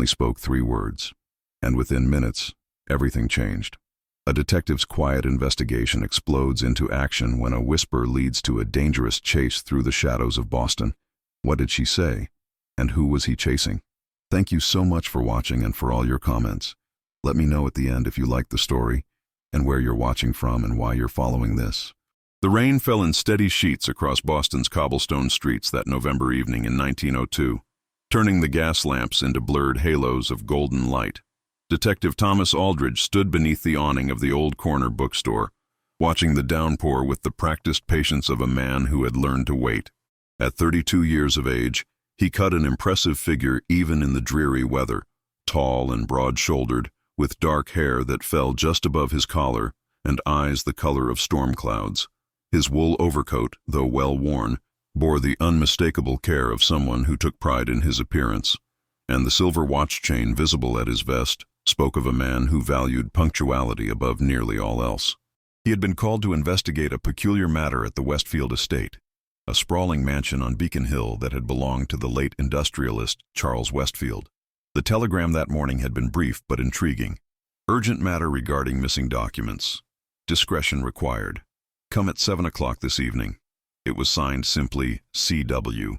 only spoke 3 words. And within minutes, everything changed. A detective's quiet investigation explodes into action when a whisper leads to a dangerous chase through the shadows of Boston. What did she say? And who was he chasing? Thank you so much for watching and for all your comments. Let me know at the end if you liked the story, and where you're watching from and why you're following this. The rain fell in steady sheets across Boston's cobblestone streets that November evening in 1902, turning the gas lamps into blurred halos of golden light. Detective Thomas Aldridge stood beneath the awning of the old corner bookstore, watching the downpour with the practiced patience of a man who had learned to wait. At 32 years of age, he cut an impressive figure even in the dreary weather, tall and broad-shouldered, with dark hair that fell just above his collar and eyes the color of storm clouds. His wool overcoat, though well worn, bore the unmistakable care of someone who took pride in his appearance, and the silver watch chain visible at his vest spoke of a man who valued punctuality above nearly all else. He had been called to investigate a peculiar matter at the Westfield estate, a sprawling mansion on Beacon Hill that had belonged to the late industrialist Charles Westfield. The telegram that morning had been brief but intriguing. Urgent matter regarding missing documents. Discretion required. Come at 7 o'clock this evening. It was signed simply C.W.,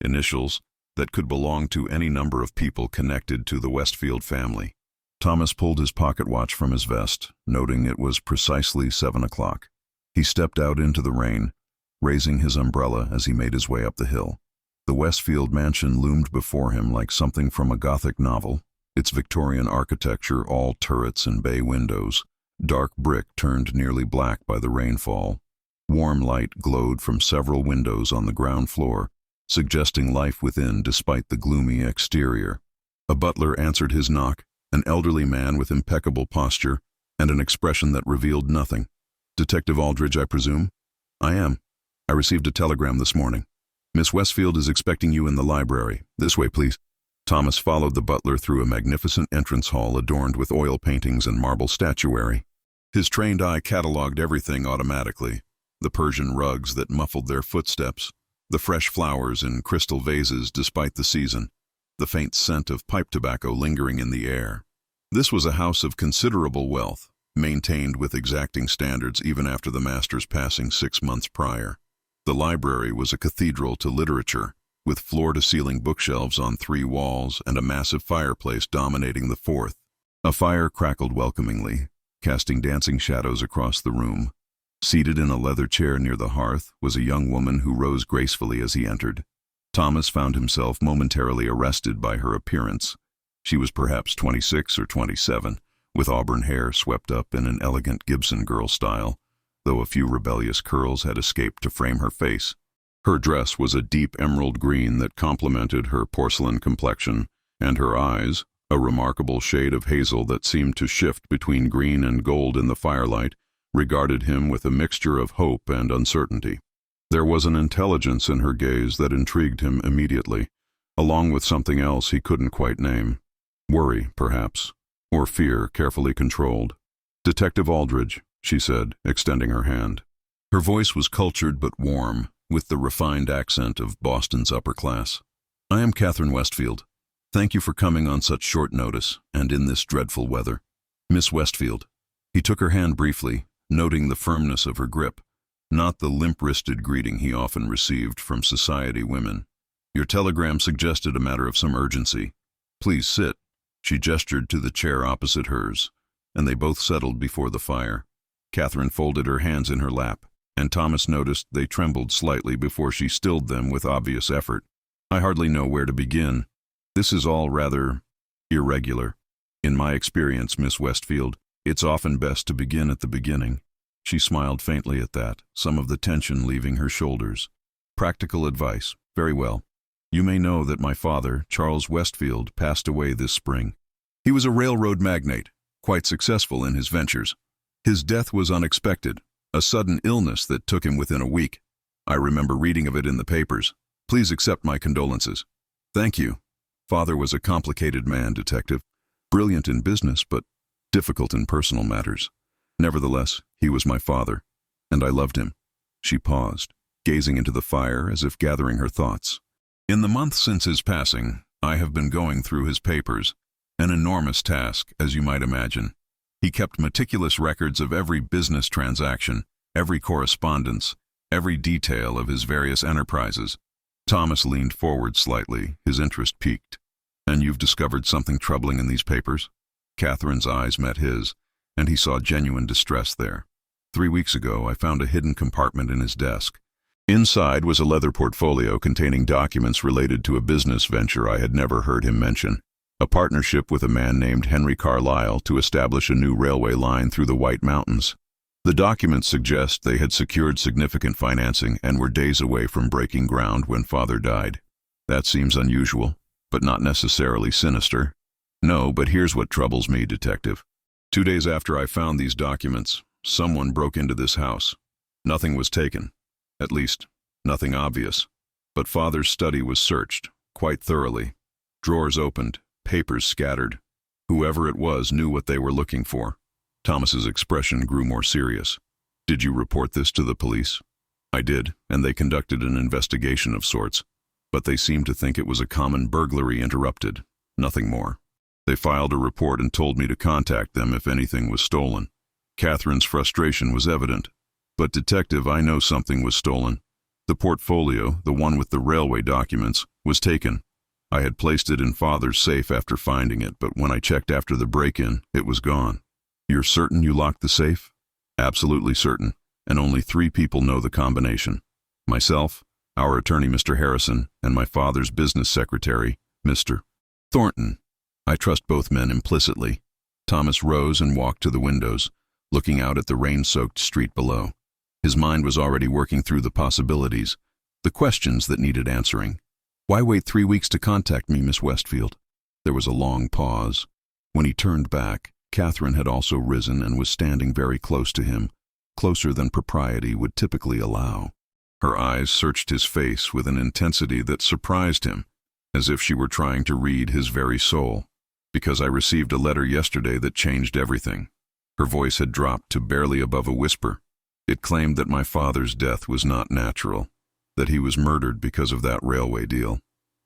initials that could belong to any number of people connected to the Westfield family. Thomas pulled his pocket watch from his vest, noting it was precisely 7 o'clock. He stepped out into the rain, raising his umbrella as he made his way up the hill. The Westfield mansion loomed before him like something from a Gothic novel, its Victorian architecture all turrets and bay windows, dark brick turned nearly black by the rainfall. Warm light glowed from several windows on the ground floor, suggesting life within despite the gloomy exterior. A butler answered his knock, an elderly man with impeccable posture and an expression that revealed nothing. "Detective Aldridge, I presume?" "I am. I received a telegram this morning. Miss Westfield is expecting you in the library. This way, please." Thomas followed the butler through a magnificent entrance hall adorned with oil paintings and marble statuary. His trained eye catalogued everything automatically: the Persian rugs that muffled their footsteps, the fresh flowers in crystal vases despite the season, the faint scent of pipe tobacco lingering in the air. This was a house of considerable wealth, maintained with exacting standards even after the master's passing 6 months prior. The library was a cathedral to literature, with floor-to-ceiling bookshelves on 3 walls and a massive fireplace dominating the 4th. A fire crackled welcomingly, casting dancing shadows across the room. Seated in a leather chair near the hearth was a young woman who rose gracefully as he entered. Thomas found himself momentarily arrested by her appearance. She was perhaps 26 or 27, with auburn hair swept up in an elegant Gibson girl style, though a few rebellious curls had escaped to frame her face. Her dress was a deep emerald green that complemented her porcelain complexion, and her eyes, a remarkable shade of hazel that seemed to shift between green and gold in the firelight, regarded him with a mixture of hope and uncertainty. There was an intelligence in her gaze that intrigued him immediately, along with something else he couldn't quite name. Worry, perhaps, or fear carefully controlled. "Detective Aldridge," she said, extending her hand. Her voice was cultured but warm, with the refined accent of Boston's upper class. "I am Catherine Westfield. Thank you for coming on such short notice, and in this dreadful weather. Miss Westfield." He took her hand briefly, noting the firmness of her grip, not the limp-wristed greeting he often received from society women. "Your telegram suggested a matter of some urgency. Please sit." She gestured to the chair opposite hers, and they both settled before the fire. Catherine folded her hands in her lap, and Thomas noticed they trembled slightly before she stilled them with obvious effort. "I hardly know where to begin. This is all rather irregular. In my experience, Miss Westfield, it's often best to begin at the beginning." She smiled faintly at that, some of the tension leaving her shoulders. "Practical advice. Very well. You may know that my father, Charles Westfield, passed away this spring. He was a railroad magnate, quite successful in his ventures. His death was unexpected, a sudden illness that took him within a week. I remember reading of it in the papers. Please accept my condolences." "Thank you. Father was a complicated man, Detective. Brilliant in business, but difficult in personal matters. Nevertheless, he was my father, and I loved him." She paused, gazing into the fire as if gathering her thoughts. "In the month since his passing, I have been going through his papers, An enormous task, as you might imagine. He kept meticulous records of every business transaction, every correspondence, every detail of his various enterprises. Thomas leaned forward slightly, his interest piqued. "And you've discovered something troubling in these papers?" Catherine's eyes met his, and he saw genuine distress there. 3 weeks ago, I found a hidden compartment in his desk. Inside was a leather portfolio containing documents related to a business venture I had never heard him mention. A partnership with a man named Henry Carlisle to establish a new railway line through the White Mountains. The documents suggest they had secured significant financing and were days away from breaking ground when Father died. That seems unusual, but not necessarily sinister. No, but here's what troubles me, Detective. 2 days after I found these documents, someone broke into this house. Nothing was taken. At least, nothing obvious. But Father's study was searched, quite thoroughly. Drawers opened, papers scattered. Whoever it was knew what they were looking for. Thomas's expression grew more serious. "Did you report this to the police?" "I did, and they conducted an investigation of sorts. But they seemed to think it was a common burglary interrupted, nothing more. They filed a report and told me to contact them if anything was stolen." Catherine's frustration was evident. "But Detective, I know something was stolen. The portfolio, the one with the railway documents, was taken. I had placed it in Father's safe after finding it, but when I checked after the break-in, it was gone." "You're certain you locked the safe?" "Absolutely certain, and only 3 people know the combination. Myself, our attorney Mr. Harrison, and my father's business secretary, Mr. Thornton. I trust both men implicitly." Thomas rose and walked to the windows, looking out at the rain-soaked street below. His mind was already working through the possibilities, the questions that needed answering. "Why wait 3 weeks to contact me, Miss Westfield?" There was a long pause. When he turned back, Catherine had also risen and was standing very close to him, closer than propriety would typically allow. Her eyes searched his face with an intensity that surprised him, as if she were trying to read his very soul. "Because I received a letter yesterday that changed everything." Her voice had dropped to barely above a whisper. "It claimed that my father's death was not natural, that he was murdered because of that railway deal,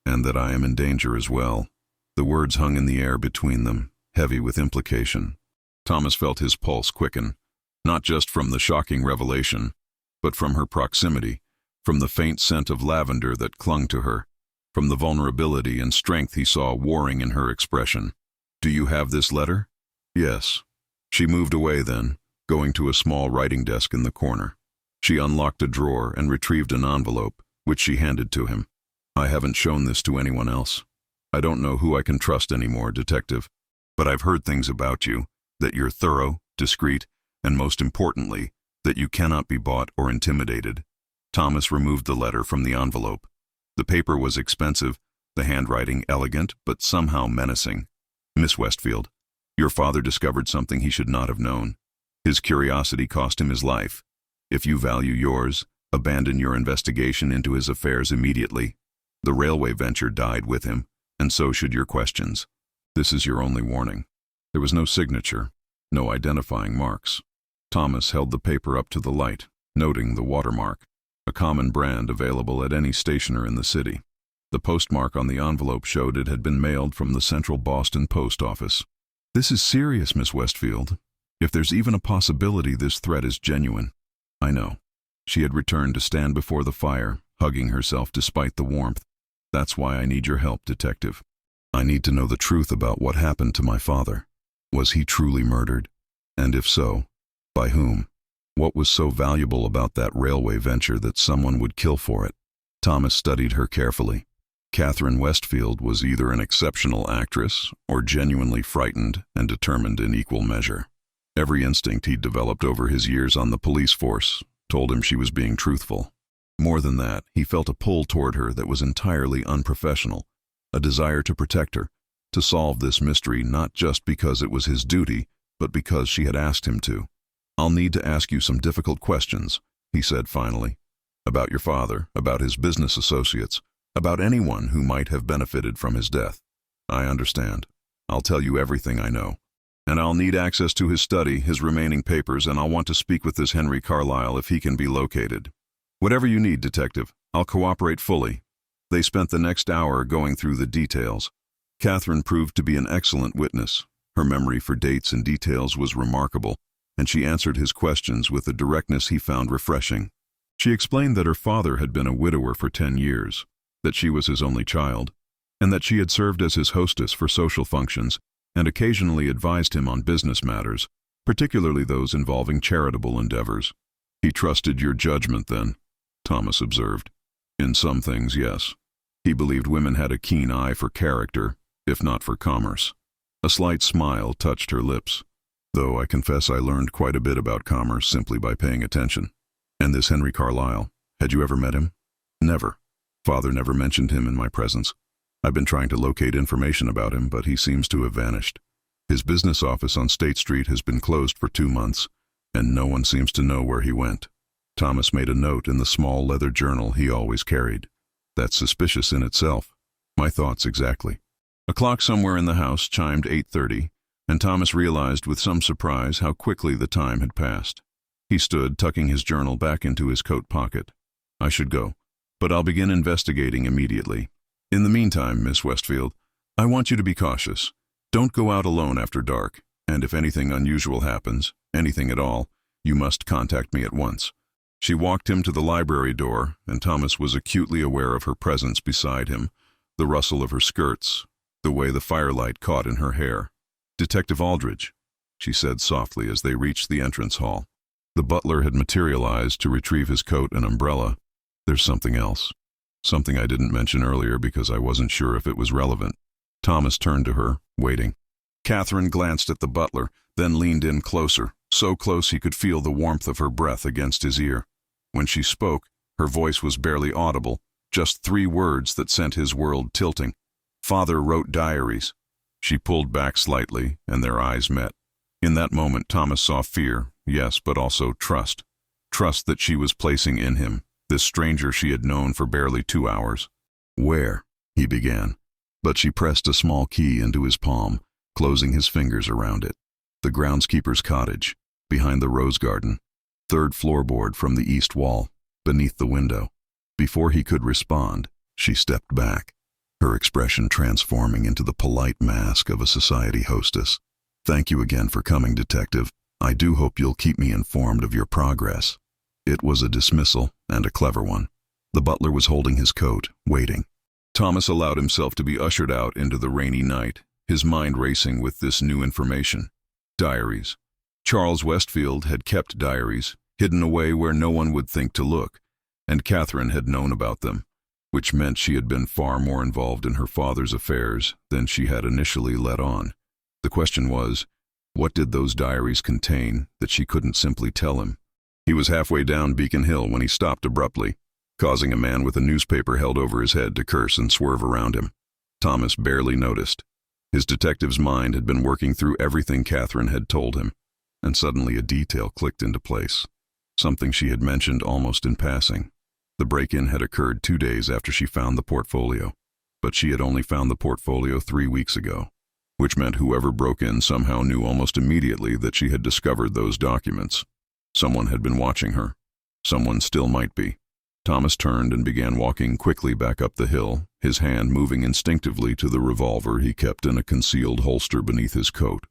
and that I am in danger as well." The words hung in the air between them, heavy with implication. Thomas felt his pulse quicken, not just from the shocking revelation, but from her proximity, from the faint scent of lavender that clung to her, from the vulnerability and strength he saw warring in her expression. "Do you have this letter?" "Yes." She moved away then, going to a small writing desk in the corner. She unlocked a drawer and retrieved an envelope, which she handed to him. "I haven't shown this to anyone else. I don't know who I can trust anymore, Detective. But I've heard things about you, that you're thorough, discreet, and most importantly, that you cannot be bought or intimidated." Thomas removed the letter from the envelope. The paper was expensive, the handwriting elegant, but somehow menacing. "Miss Westfield, your father discovered something he should not have known. His curiosity cost him his life. If you value yours, abandon your investigation into his affairs immediately. The railway venture died with him, and so should your questions. This is your only warning." There was no signature, no identifying marks. Thomas held the paper up to the light, noting the watermark, a common brand available at any stationer in the city. The postmark on the envelope showed it had been mailed from the Central Boston Post Office. "This is serious, Miss Westfield. If there's even a possibility this threat is genuine." "I know." She had returned to stand before the fire, hugging herself despite the warmth. "That's why I need your help, Detective. I need to know the truth about what happened to my father. Was he truly murdered? And if so, by whom? What was so valuable about that railway venture that someone would kill for it?" Thomas studied her carefully. Catherine Westfield was either an exceptional actress or genuinely frightened and determined in equal measure. Every instinct he'd developed over his years on the police force told him she was being truthful. More than that, he felt a pull toward her that was entirely unprofessional, a desire to protect her, to solve this mystery not just because it was his duty, but because she had asked him to. "I'll need to ask you some difficult questions," he said finally, "about your father, about his business associates, about anyone who might have benefited from his death." "I understand. I'll tell you everything I know. And I'll need access to his study, his remaining papers, and I'll want to speak with this Henry Carlisle if he can be located. Whatever you need, Detective, I'll cooperate fully." They spent the next hour going through the details. Catherine proved to be an excellent witness. Her memory for dates and details was remarkable, and she answered his questions with a directness he found refreshing. She explained that her father had been a widower for 10 years, that she was his only child, and that she had served as his hostess for social functions and occasionally advised him on business matters, particularly those involving charitable endeavors. "He trusted your judgment then," Thomas observed. "In some things, yes. He believed women had a keen eye for character, if not for commerce." A slight smile touched her lips. "Though I confess I learned quite a bit about commerce simply by paying attention. And this Henry Carlyle, had you ever met him?" "Never. Father never mentioned him in my presence. I've been trying to locate information about him, but he seems to have vanished. His business office on State Street has been closed for 2 months, and no one seems to know where he went." Thomas made a note in the small leather journal he always carried. "That's suspicious in itself." "My thoughts exactly." A clock somewhere in the house chimed 8:30, and Thomas realized with some surprise how quickly the time had passed. He stood, tucking his journal back into his coat pocket. "I should go, but I'll begin investigating immediately. In the meantime, Miss Westfield, I want you to be cautious. Don't go out alone after dark, and if anything unusual happens, anything at all, you must contact me at once." She walked him to the library door, and Thomas was acutely aware of her presence beside him, the rustle of her skirts, the way the firelight caught in her hair. "Detective Aldridge," she said softly as they reached the entrance hall. The butler had materialized to retrieve his coat and umbrella. "There's something else. Something I didn't mention earlier because I wasn't sure if it was relevant." Thomas turned to her, waiting. Catherine glanced at the butler, then leaned in closer, so close he could feel the warmth of her breath against his ear. When she spoke, her voice was barely audible, just 3 words that sent his world tilting. "Father wrote diaries." She pulled back slightly, and their eyes met. In that moment, Thomas saw fear, yes, but also trust. Trust that she was placing in him, this stranger she had known for barely 2 hours. "Where?" he began, but she pressed a small key into his palm, closing his fingers around it. "The groundskeeper's cottage, behind the rose garden, 3rd floorboard from the east wall, beneath the window." Before he could respond, she stepped back, her expression transforming into the polite mask of a society hostess. "Thank you again for coming, Detective. I do hope you'll keep me informed of your progress." It was a dismissal, and a clever one. The butler was holding his coat, waiting. Thomas allowed himself to be ushered out into the rainy night, his mind racing with this new information. Diaries. Charles Westfield had kept diaries, hidden away where no one would think to look, and Catherine had known about them, which meant she had been far more involved in her father's affairs than she had initially let on. The question was, what did those diaries contain that she couldn't simply tell him? He was halfway down Beacon Hill when he stopped abruptly, causing a man with a newspaper held over his head to curse and swerve around him. Thomas barely noticed. His detective's mind had been working through everything Catherine had told him, and suddenly a detail clicked into place, something she had mentioned almost in passing. The break-in had occurred 2 days after she found the portfolio, but she had only found the portfolio 3 weeks ago, which meant whoever broke in somehow knew almost immediately that she had discovered those documents. Someone had been watching her. Someone still might be. Thomas turned and began walking quickly back up the hill, his hand moving instinctively to the revolver he kept in a concealed holster beneath his coat.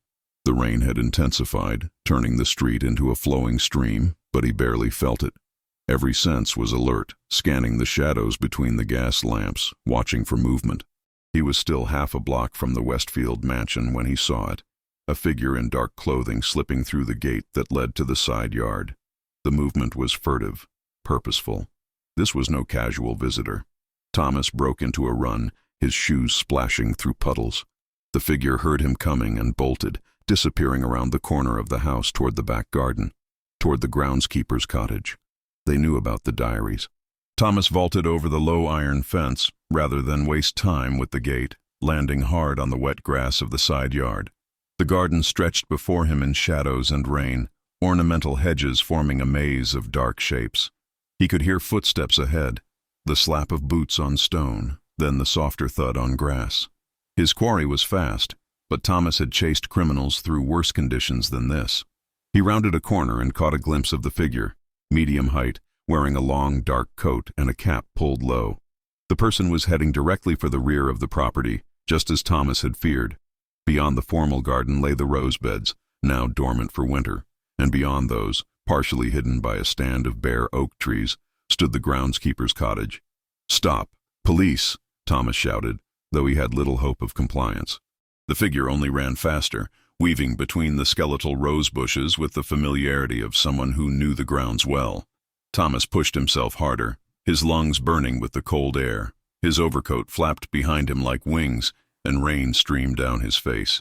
The rain had intensified, turning the street into a flowing stream, but he barely felt it. Every sense was alert, scanning the shadows between the gas lamps, watching for movement. He was still half a block from the Westfield mansion when he saw it, a figure in dark clothing slipping through the gate that led to the side yard. The movement was furtive, purposeful. This was no casual visitor. Thomas broke into a run, his shoes splashing through puddles. The figure heard him coming and bolted, disappearing around the corner of the house toward the back garden, toward the groundskeeper's cottage. They knew about the diaries. Thomas vaulted over the low iron fence, rather than waste time with the gate, landing hard on the wet grass of the side yard. The garden stretched before him in shadows and rain, ornamental hedges forming a maze of dark shapes. He could hear footsteps ahead, the slap of boots on stone, then the softer thud on grass. His quarry was fast, but Thomas had chased criminals through worse conditions than this. He rounded a corner and caught a glimpse of the figure, medium height, wearing a long, dark coat and a cap pulled low. The person was heading directly for the rear of the property, Just as Thomas had feared, beyond the formal garden lay the rose beds, now dormant for winter, and beyond those, partially hidden by a stand of bare oak trees, stood the groundskeeper's cottage. "Stop! Police!" Thomas shouted, though he had little hope of compliance. The figure only ran faster, weaving between the skeletal rose bushes with the familiarity of someone who knew the grounds well. Thomas pushed himself harder, his lungs burning with the cold air. His overcoat flapped behind him like wings, and rain streamed down his face.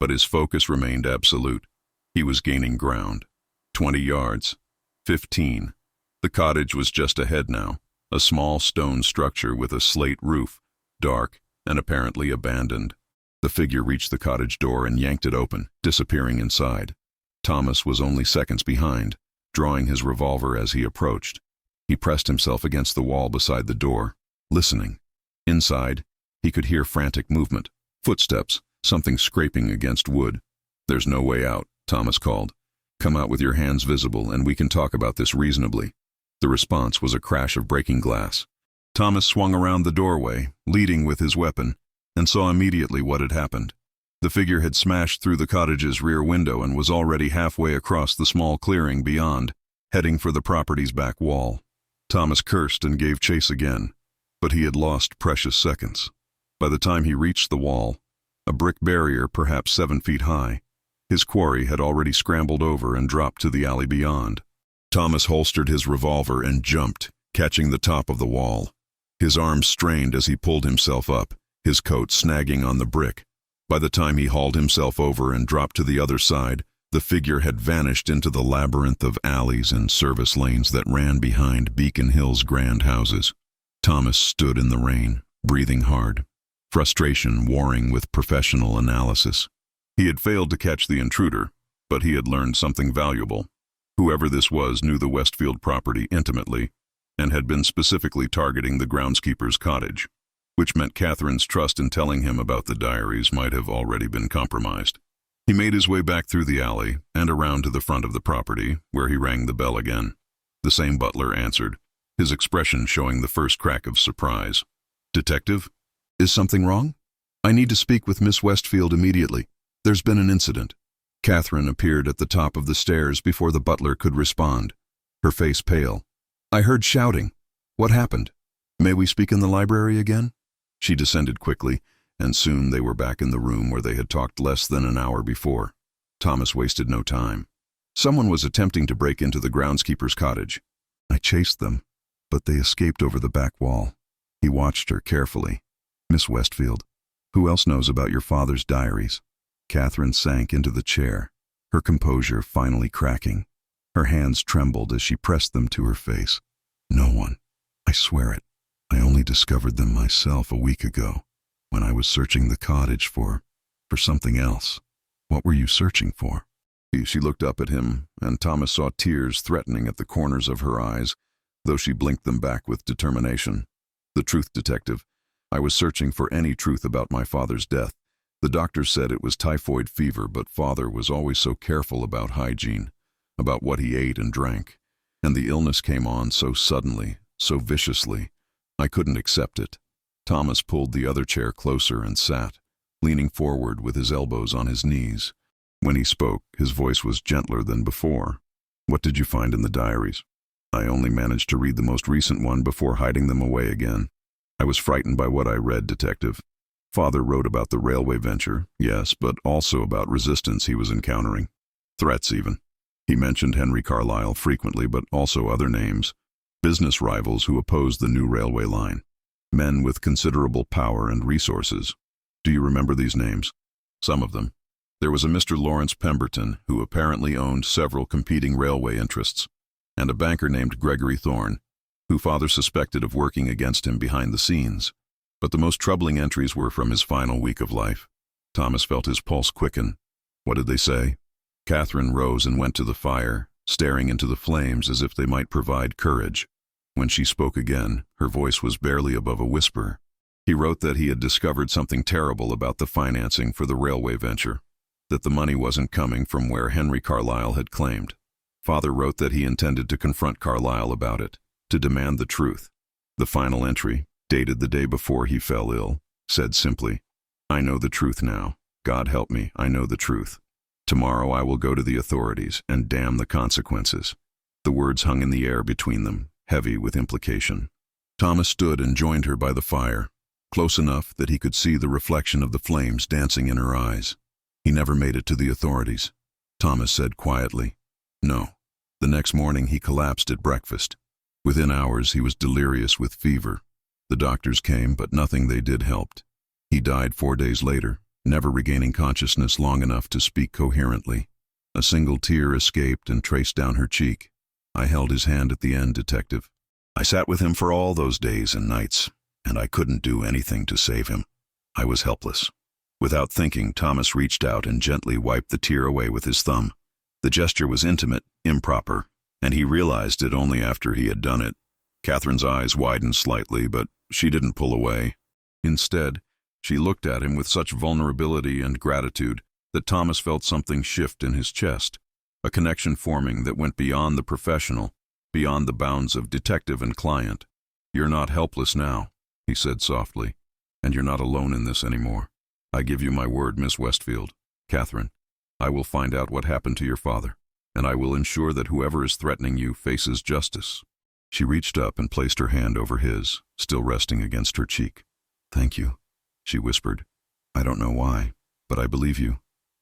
But his focus remained absolute. He was gaining ground. 20 yards. 15. The cottage was just ahead now, a small stone structure with a slate roof, dark and apparently abandoned. The figure reached the cottage door and yanked it open, disappearing inside. Thomas was only seconds behind, drawing his revolver as he approached. He pressed himself against the wall beside the door, listening. Inside, he could hear frantic movement, footsteps, something scraping against wood. "There's no way out," Thomas called. "Come out with your hands visible and we can talk about this reasonably." The response was a crash of breaking glass. Thomas swung around the doorway, leading with his weapon, and saw immediately what had happened. The figure had smashed through the cottage's rear window and was already halfway across the small clearing beyond, heading for the property's back wall. Thomas cursed and gave chase again, but he had lost precious seconds. By the time he reached the wall, a brick barrier perhaps 7 feet high, his quarry had already scrambled over and dropped to the alley beyond. Thomas holstered his revolver and jumped, catching the top of the wall. His arms strained as he pulled himself up, his coat snagging on the brick. By the time he hauled himself over and dropped to the other side, the figure had vanished into the labyrinth of alleys and service lanes that ran behind Beacon Hill's grand houses. Thomas stood in the rain, breathing hard, frustration warring with professional analysis. He had failed to catch the intruder, but he had learned something valuable. Whoever this was knew the Westfield property intimately, and had been specifically targeting the groundskeeper's cottage, which meant Catherine's trust in telling him about the diaries might have already been compromised. He made his way back through the alley and around to the front of the property, where he rang the bell again. The same butler answered, his expression showing the first crack of surprise. "Detective? Is something wrong? I need to speak with Miss Westfield immediately. There's been an incident." Catherine appeared at the top of the stairs before the butler could respond, her face pale. "I heard shouting. What happened? May we speak in the library again?" She descended quickly, and soon they were back in the room where they had talked less than an hour before. Thomas wasted no time. "Someone was attempting to break into the groundskeeper's cottage. I chased them, but they escaped over the back wall." He watched her carefully. "Miss Westfield, who else knows about your father's diaries?" Catherine sank into the chair, her composure finally cracking. Her hands trembled as she pressed them to her face. "No one. I swear it. I only discovered them myself a week ago, when I was searching the cottage for something else." "What were you searching for?" She looked up at him, and Thomas saw tears threatening at the corners of her eyes, though she blinked them back with determination. "The truth, detective. I was searching for any truth about my father's death. The doctors said it was typhoid fever, but father was always so careful about hygiene, about what he ate and drank. And the illness came on so suddenly, so viciously. I couldn't accept it." Thomas pulled the other chair closer and sat, leaning forward with his elbows on his knees. When he spoke, his voice was gentler than before. "What did you find in the diaries?" "I only managed to read the most recent one before hiding them away again. I was frightened by what I read, detective. Father wrote about the railway venture, yes, but also about resistance he was encountering. Threats even. He mentioned Henry Carlisle frequently, but also other names. Business rivals who opposed the new railway line. Men with considerable power and resources. Do you remember these names?" "Some of them. There was a Mr. Lawrence Pemberton, who apparently owned several competing railway interests, and a banker named Gregory Thorne, who father suspected of working against him behind the scenes. But the most troubling entries were from his final week of life." Thomas felt his pulse quicken. "What did they say?" Catherine rose and went to the fire, staring into the flames as if they might provide courage. When she spoke again, her voice was barely above a whisper. "He wrote that he had discovered something terrible about the financing for the railway venture, that the money wasn't coming from where Henry Carlisle had claimed. Father wrote that he intended to confront Carlisle about it, to demand the truth. The final entry, dated the day before he fell ill, said simply, I know the truth now. God help me, I know the truth. Tomorrow I will go to the authorities, and damn the consequences." The words hung in the air between them, heavy with implication. Thomas stood and joined her by the fire, close enough that he could see the reflection of the flames dancing in her eyes. "He never made it to the authorities," Thomas said quietly. "No." The next morning he collapsed at breakfast. Within hours he was delirious with fever. The doctors came, but nothing they did helped. He died 4 days later, never regaining consciousness long enough to speak coherently. A single tear escaped and traced down her cheek. I held his hand at the end, Detective. I sat with him for all those days and nights, and I couldn't do anything to save him. I was helpless. Without thinking, Thomas reached out and gently wiped the tear away with his thumb. The gesture was intimate, improper, and he realized it only after he had done it. Catherine's eyes widened slightly, but she didn't pull away. Instead, she looked at him with such vulnerability and gratitude that Thomas felt something shift in his chest, a connection forming that went beyond the professional, beyond the bounds of detective and client. "You're not helpless now," he said softly, "and you're not alone in this anymore. I give you my word, Miss Westfield. Catherine, I will find out what happened to your father, and I will ensure that whoever is threatening you faces justice." She reached up and placed her hand over his, still resting against her cheek. "Thank you," she whispered. "I don't know why, but I believe you.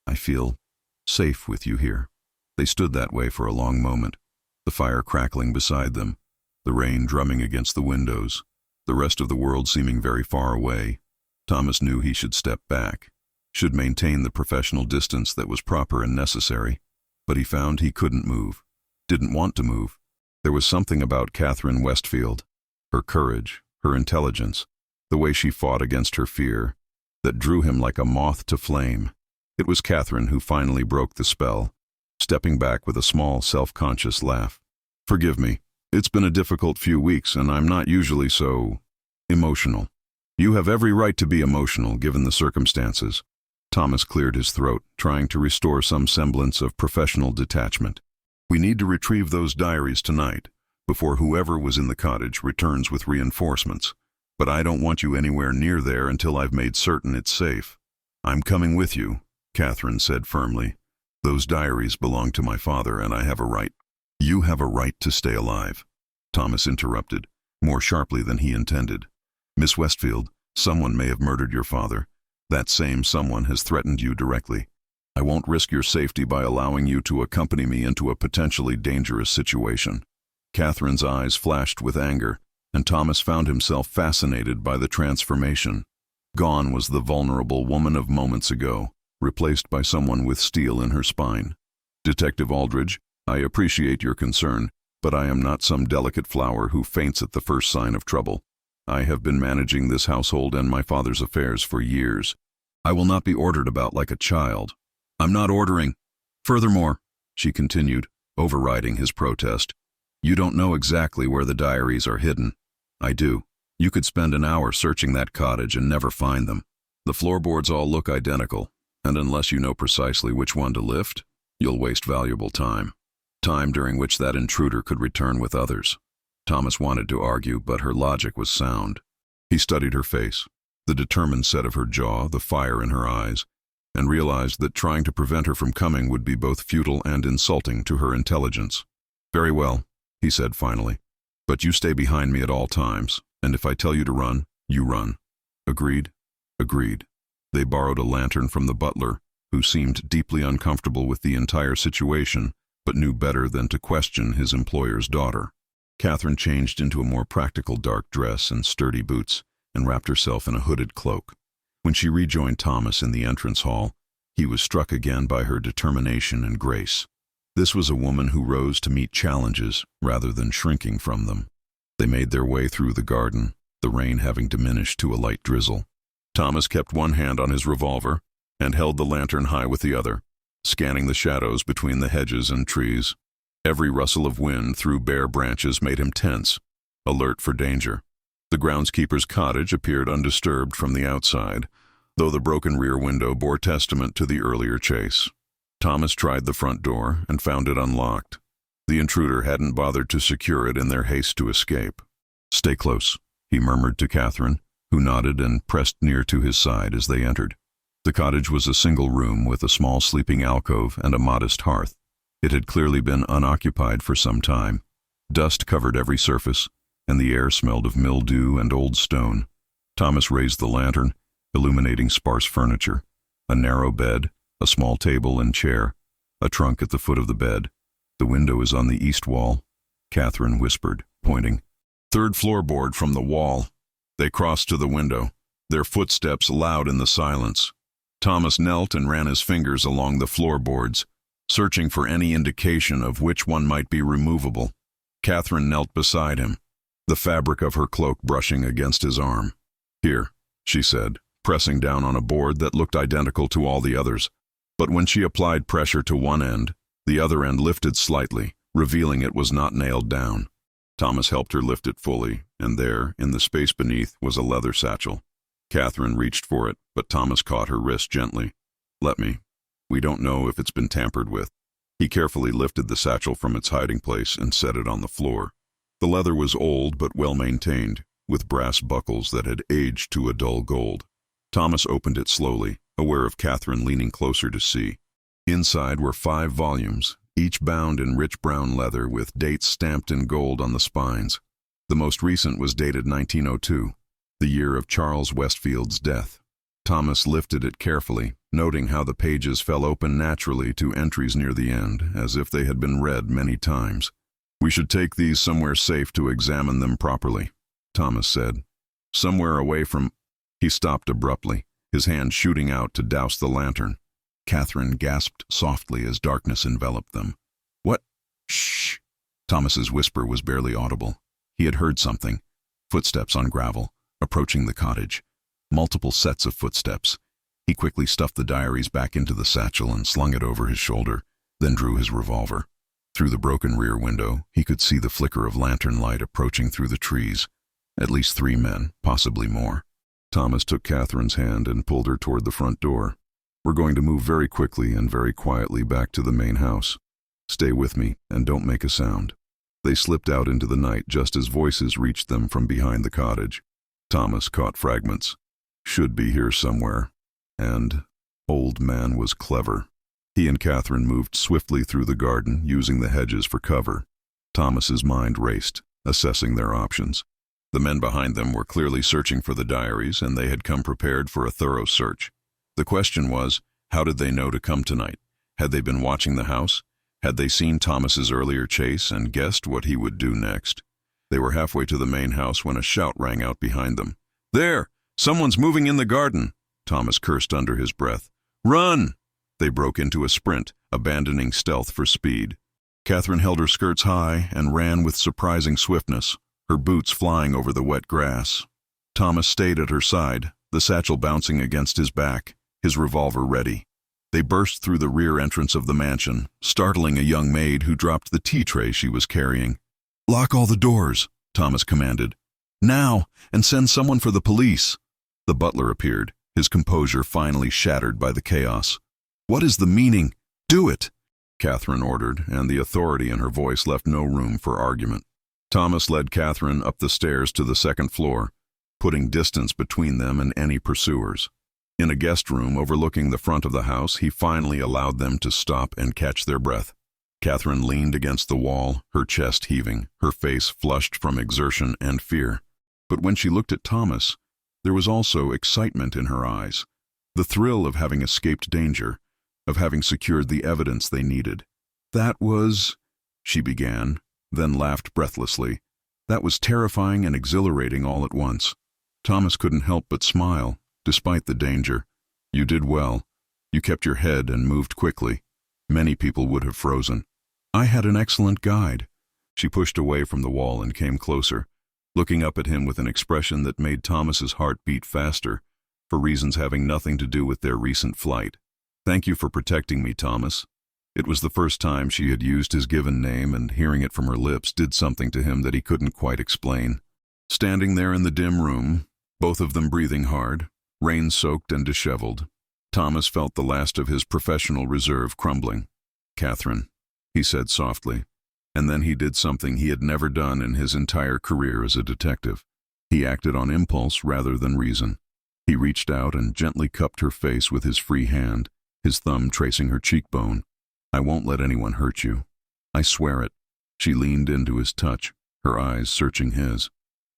I feel safe with you here." They stood that way for a long moment, the fire crackling beside them, the rain drumming against the windows, the rest of the world seeming very far away. Thomas knew he should step back, should maintain the professional distance that was proper and necessary, but he found he couldn't move, didn't want to move. There was something about Catherine Westfield, her courage, her intelligence, the way she fought against her fear, that drew him like a moth to flame. It was Catherine who finally broke the spell, stepping back with a small, self-conscious laugh. "Forgive me. It's been a difficult few weeks, and I'm not usually so emotional." "You have every right to be emotional, given the circumstances." Thomas cleared his throat, trying to restore some semblance of professional detachment. "We need to retrieve those diaries tonight, before whoever was in the cottage returns with reinforcements. But I don't want you anywhere near there until I've made certain it's safe." "I'm coming with you," Catherine said firmly. "Those diaries belong to my father, and I have a right." "You have a right to stay alive," Thomas interrupted, more sharply than he intended. "Miss Westfield, someone may have murdered your father. That same someone has threatened you directly. I won't risk your safety by allowing you to accompany me into a potentially dangerous situation." Catherine's eyes flashed with anger, and Thomas found himself fascinated by the transformation. Gone was the vulnerable woman of moments ago, replaced by someone with steel in her spine. "Detective Aldridge, I appreciate your concern, but I am not some delicate flower who faints at the first sign of trouble. I have been managing this household and my father's affairs for years. I will not be ordered about like a child." "I'm not ordering." "Furthermore," she continued, overriding his protest, "you don't know exactly where the diaries are hidden. I do. You could spend an hour searching that cottage and never find them. The floorboards all look identical, and unless you know precisely which one to lift, you'll waste valuable time. Time during which that intruder could return with others." Thomas wanted to argue, but her logic was sound. He studied her face, the determined set of her jaw, the fire in her eyes, and realized that trying to prevent her from coming would be both futile and insulting to her intelligence. "Very well," he said finally, "but you stay behind me at all times, and if I tell you to run, you run." "Agreed?" "Agreed." They borrowed a lantern from the butler, who seemed deeply uncomfortable with the entire situation, but knew better than to question his employer's daughter. Catherine changed into a more practical dark dress and sturdy boots, and wrapped herself in a hooded cloak. When she rejoined Thomas in the entrance hall, he was struck again by her determination and grace. This was a woman who rose to meet challenges rather than shrinking from them. They made their way through the garden, the rain having diminished to a light drizzle. Thomas kept one hand on his revolver and held the lantern high with the other, scanning the shadows between the hedges and trees. Every rustle of wind through bare branches made him tense, alert for danger. The groundskeeper's cottage appeared undisturbed from the outside, though the broken rear window bore testament to the earlier chase. Thomas tried the front door and found it unlocked. The intruder hadn't bothered to secure it in their haste to escape. "Stay close," he murmured to Catherine, who nodded and pressed near to his side as they entered. The cottage was a single room with a small sleeping alcove and a modest hearth. It had clearly been unoccupied for some time. Dust covered every surface, and the air smelled of mildew and old stone. Thomas raised the lantern, illuminating sparse furniture, a narrow bed, a small table and chair, a trunk at the foot of the bed. "The window is on the east wall," Catherine whispered, pointing. "Third floorboard from the wall." They crossed to the window, their footsteps loud in the silence. Thomas knelt and ran his fingers along the floorboards, searching for any indication of which one might be removable. Catherine knelt beside him, the fabric of her cloak brushing against his arm. "Here," she said, pressing down on a board that looked identical to all the others. But when she applied pressure to one end, the other end lifted slightly, revealing it was not nailed down. Thomas helped her lift it fully, and there, in the space beneath, was a leather satchel. Catherine reached for it, but Thomas caught her wrist gently. "Let me. We don't know if it's been tampered with." He carefully lifted the satchel from its hiding place and set it on the floor. The leather was old but well maintained, with brass buckles that had aged to a dull gold. Thomas opened it slowly, aware of Catherine leaning closer to see. Inside were 5 volumes, each bound in rich brown leather with dates stamped in gold on the spines. The most recent was dated 1902, the year of Charles Westfield's death. Thomas lifted it carefully, noting how the pages fell open naturally to entries near the end, as if they had been read many times. "We should take these somewhere safe to examine them properly," Thomas said. "Somewhere away from—" He stopped abruptly, his hand shooting out to douse the lantern. Catherine gasped softly as darkness enveloped them. "What?" "Shh!" Thomas's whisper was barely audible. He had heard something. Footsteps on gravel, approaching the cottage. Multiple sets of footsteps. He quickly stuffed the diaries back into the satchel and slung it over his shoulder, then drew his revolver. Through the broken rear window, he could see the flicker of lantern light approaching through the trees. At least 3 men, possibly more. Thomas took Catherine's hand and pulled her toward the front door. "We're going to move very quickly and very quietly back to the main house. Stay with me and don't make a sound." They slipped out into the night just as voices reached them from behind the cottage. Thomas caught fragments. "Should be here somewhere." And "Old man was clever." He and Catherine moved swiftly through the garden, using the hedges for cover. Thomas's mind raced, assessing their options. The men behind them were clearly searching for the diaries, and they had come prepared for a thorough search. The question was, how did they know to come tonight? Had they been watching the house? Had they seen Thomas's earlier chase and guessed what he would do next? They were halfway to the main house when a shout rang out behind them. "There! Someone's moving in the garden!" Thomas cursed under his breath. "Run!" They broke into a sprint, abandoning stealth for speed. Catherine held her skirts high and ran with surprising swiftness, her boots flying over the wet grass. Thomas stayed at her side, the satchel bouncing against his back, his revolver ready. They burst through the rear entrance of the mansion, startling a young maid who dropped the tea tray she was carrying. "Lock all the doors," Thomas commanded. "Now, and send someone for the police." The butler appeared, his composure finally shattered by the chaos. "What is the meaning? Do it!" Catherine ordered, and the authority in her voice left no room for argument. Thomas led Catherine up the stairs to the second floor, putting distance between them and any pursuers. In a guest room overlooking the front of the house, he finally allowed them to stop and catch their breath. Catherine leaned against the wall, her chest heaving, her face flushed from exertion and fear. But when she looked at Thomas, there was also excitement in her eyes, the thrill of having escaped danger, of having secured the evidence they needed. "That was—" she began, then laughed breathlessly. "That was terrifying and exhilarating all at once." Thomas couldn't help but smile, despite the danger. "You did well. You kept your head and moved quickly. Many people would have frozen. I had an excellent guide." She pushed away from the wall and came closer, looking up at him with an expression that made Thomas's heart beat faster, for reasons having nothing to do with their recent flight. "Thank you for protecting me, Thomas." It was the first time she had used his given name, and hearing it from her lips did something to him that he couldn't quite explain. Standing there in the dim room, both of them breathing hard, rain-soaked and disheveled, Thomas felt the last of his professional reserve crumbling. "Catherine," he said softly, and then he did something he had never done in his entire career as a detective. He acted on impulse rather than reason. He reached out and gently cupped her face with his free hand, his thumb tracing her cheekbone. "I won't let anyone hurt you. I swear it." She leaned into his touch, her eyes searching his.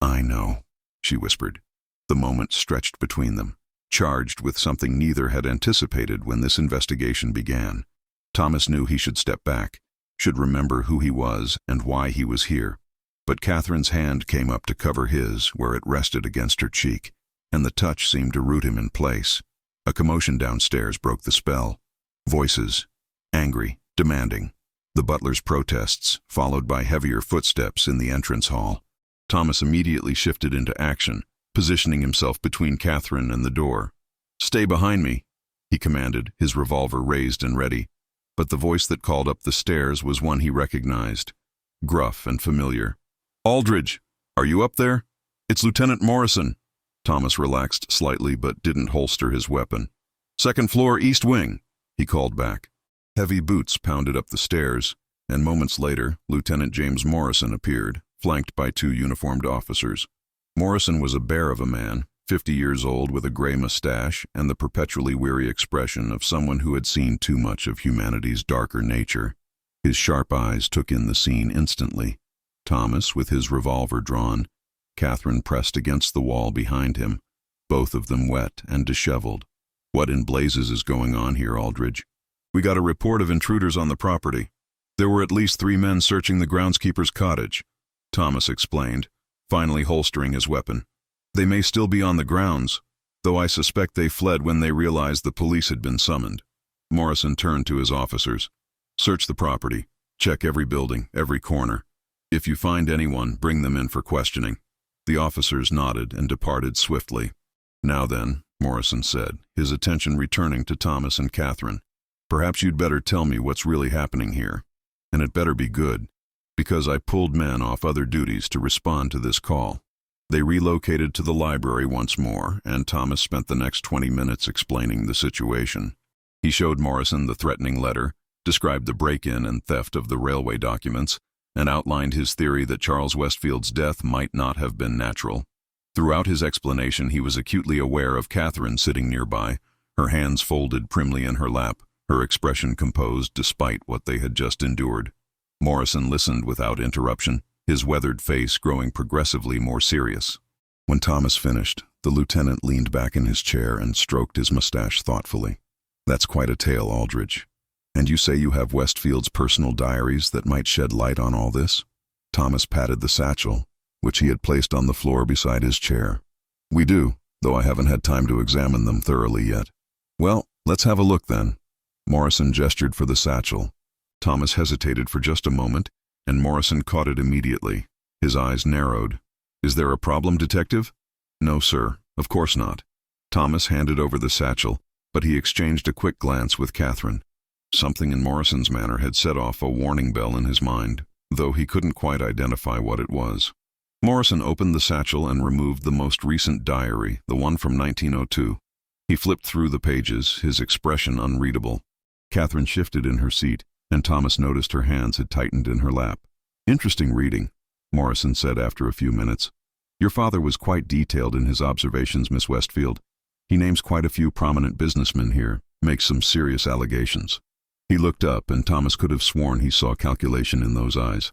"I know," she whispered. The moment stretched between them, charged with something neither had anticipated when this investigation began. Thomas knew he should step back, should remember who he was and why he was here. But Catherine's hand came up to cover his where it rested against her cheek, and the touch seemed to root him in place. A commotion downstairs broke the spell. Voices, angry, demanding. The butler's protests, followed by heavier footsteps in the entrance hall. Thomas immediately shifted into action, positioning himself between Catherine and the door. "Stay behind me," he commanded, his revolver raised and ready. But the voice that called up the stairs was one he recognized, gruff and familiar. "Aldridge, are you up there? It's Lieutenant Morrison." Thomas relaxed slightly but didn't holster his weapon. "Second floor, east wing," he called back. Heavy boots pounded up the stairs, and moments later, Lieutenant James Morrison appeared, flanked by 2 uniformed officers. Morrison was a bear of a man, 50 years old with a gray mustache and the perpetually weary expression of someone who had seen too much of humanity's darker nature. His sharp eyes took in the scene instantly. Thomas, with his revolver drawn, Catherine pressed against the wall behind him, both of them wet and disheveled. "What in blazes is going on here, Aldridge?" "We got a report of intruders on the property. There were at least 3 men searching the groundskeeper's cottage," Thomas explained, finally holstering his weapon. "They may still be on the grounds, though I suspect they fled when they realized the police had been summoned." Morrison turned to his officers. "Search the property. Check every building, every corner. If you find anyone, bring them in for questioning." The officers nodded and departed swiftly. "Now then," Morrison said, his attention returning to Thomas and Catherine, "perhaps you'd better tell me what's really happening here. And it better be good, because I pulled men off other duties to respond to this call." They relocated to the library once more, and Thomas spent the next 20 minutes explaining the situation. He showed Morrison the threatening letter, described the break-in and theft of the railway documents, and outlined his theory that Charles Westfield's death might not have been natural. Throughout his explanation, he was acutely aware of Catherine sitting nearby, her hands folded primly in her lap, her expression composed despite what they had just endured. Morrison listened without interruption, his weathered face growing progressively more serious. When Thomas finished, the lieutenant leaned back in his chair and stroked his mustache thoughtfully. "That's quite a tale, Aldridge. And you say you have Westfield's personal diaries that might shed light on all this?" Thomas patted the satchel, which he had placed on the floor beside his chair. "We do, though I haven't had time to examine them thoroughly yet." "Well, let's have a look then." Morrison gestured for the satchel. Thomas hesitated for just a moment, and Morrison caught it immediately. His eyes narrowed. "Is there a problem, Detective?" "No, sir, of course not." Thomas handed over the satchel, but he exchanged a quick glance with Catherine. Something in Morrison's manner had set off a warning bell in his mind, though he couldn't quite identify what it was. Morrison opened the satchel and removed the most recent diary, the one from 1902. He flipped through the pages, his expression unreadable. Catherine shifted in her seat, and Thomas noticed her hands had tightened in her lap. "Interesting reading," Morrison said after a few minutes. "Your father was quite detailed in his observations, Miss Westfield. He names quite a few prominent businessmen here, makes some serious allegations." He looked up, and Thomas could have sworn he saw calculation in those eyes.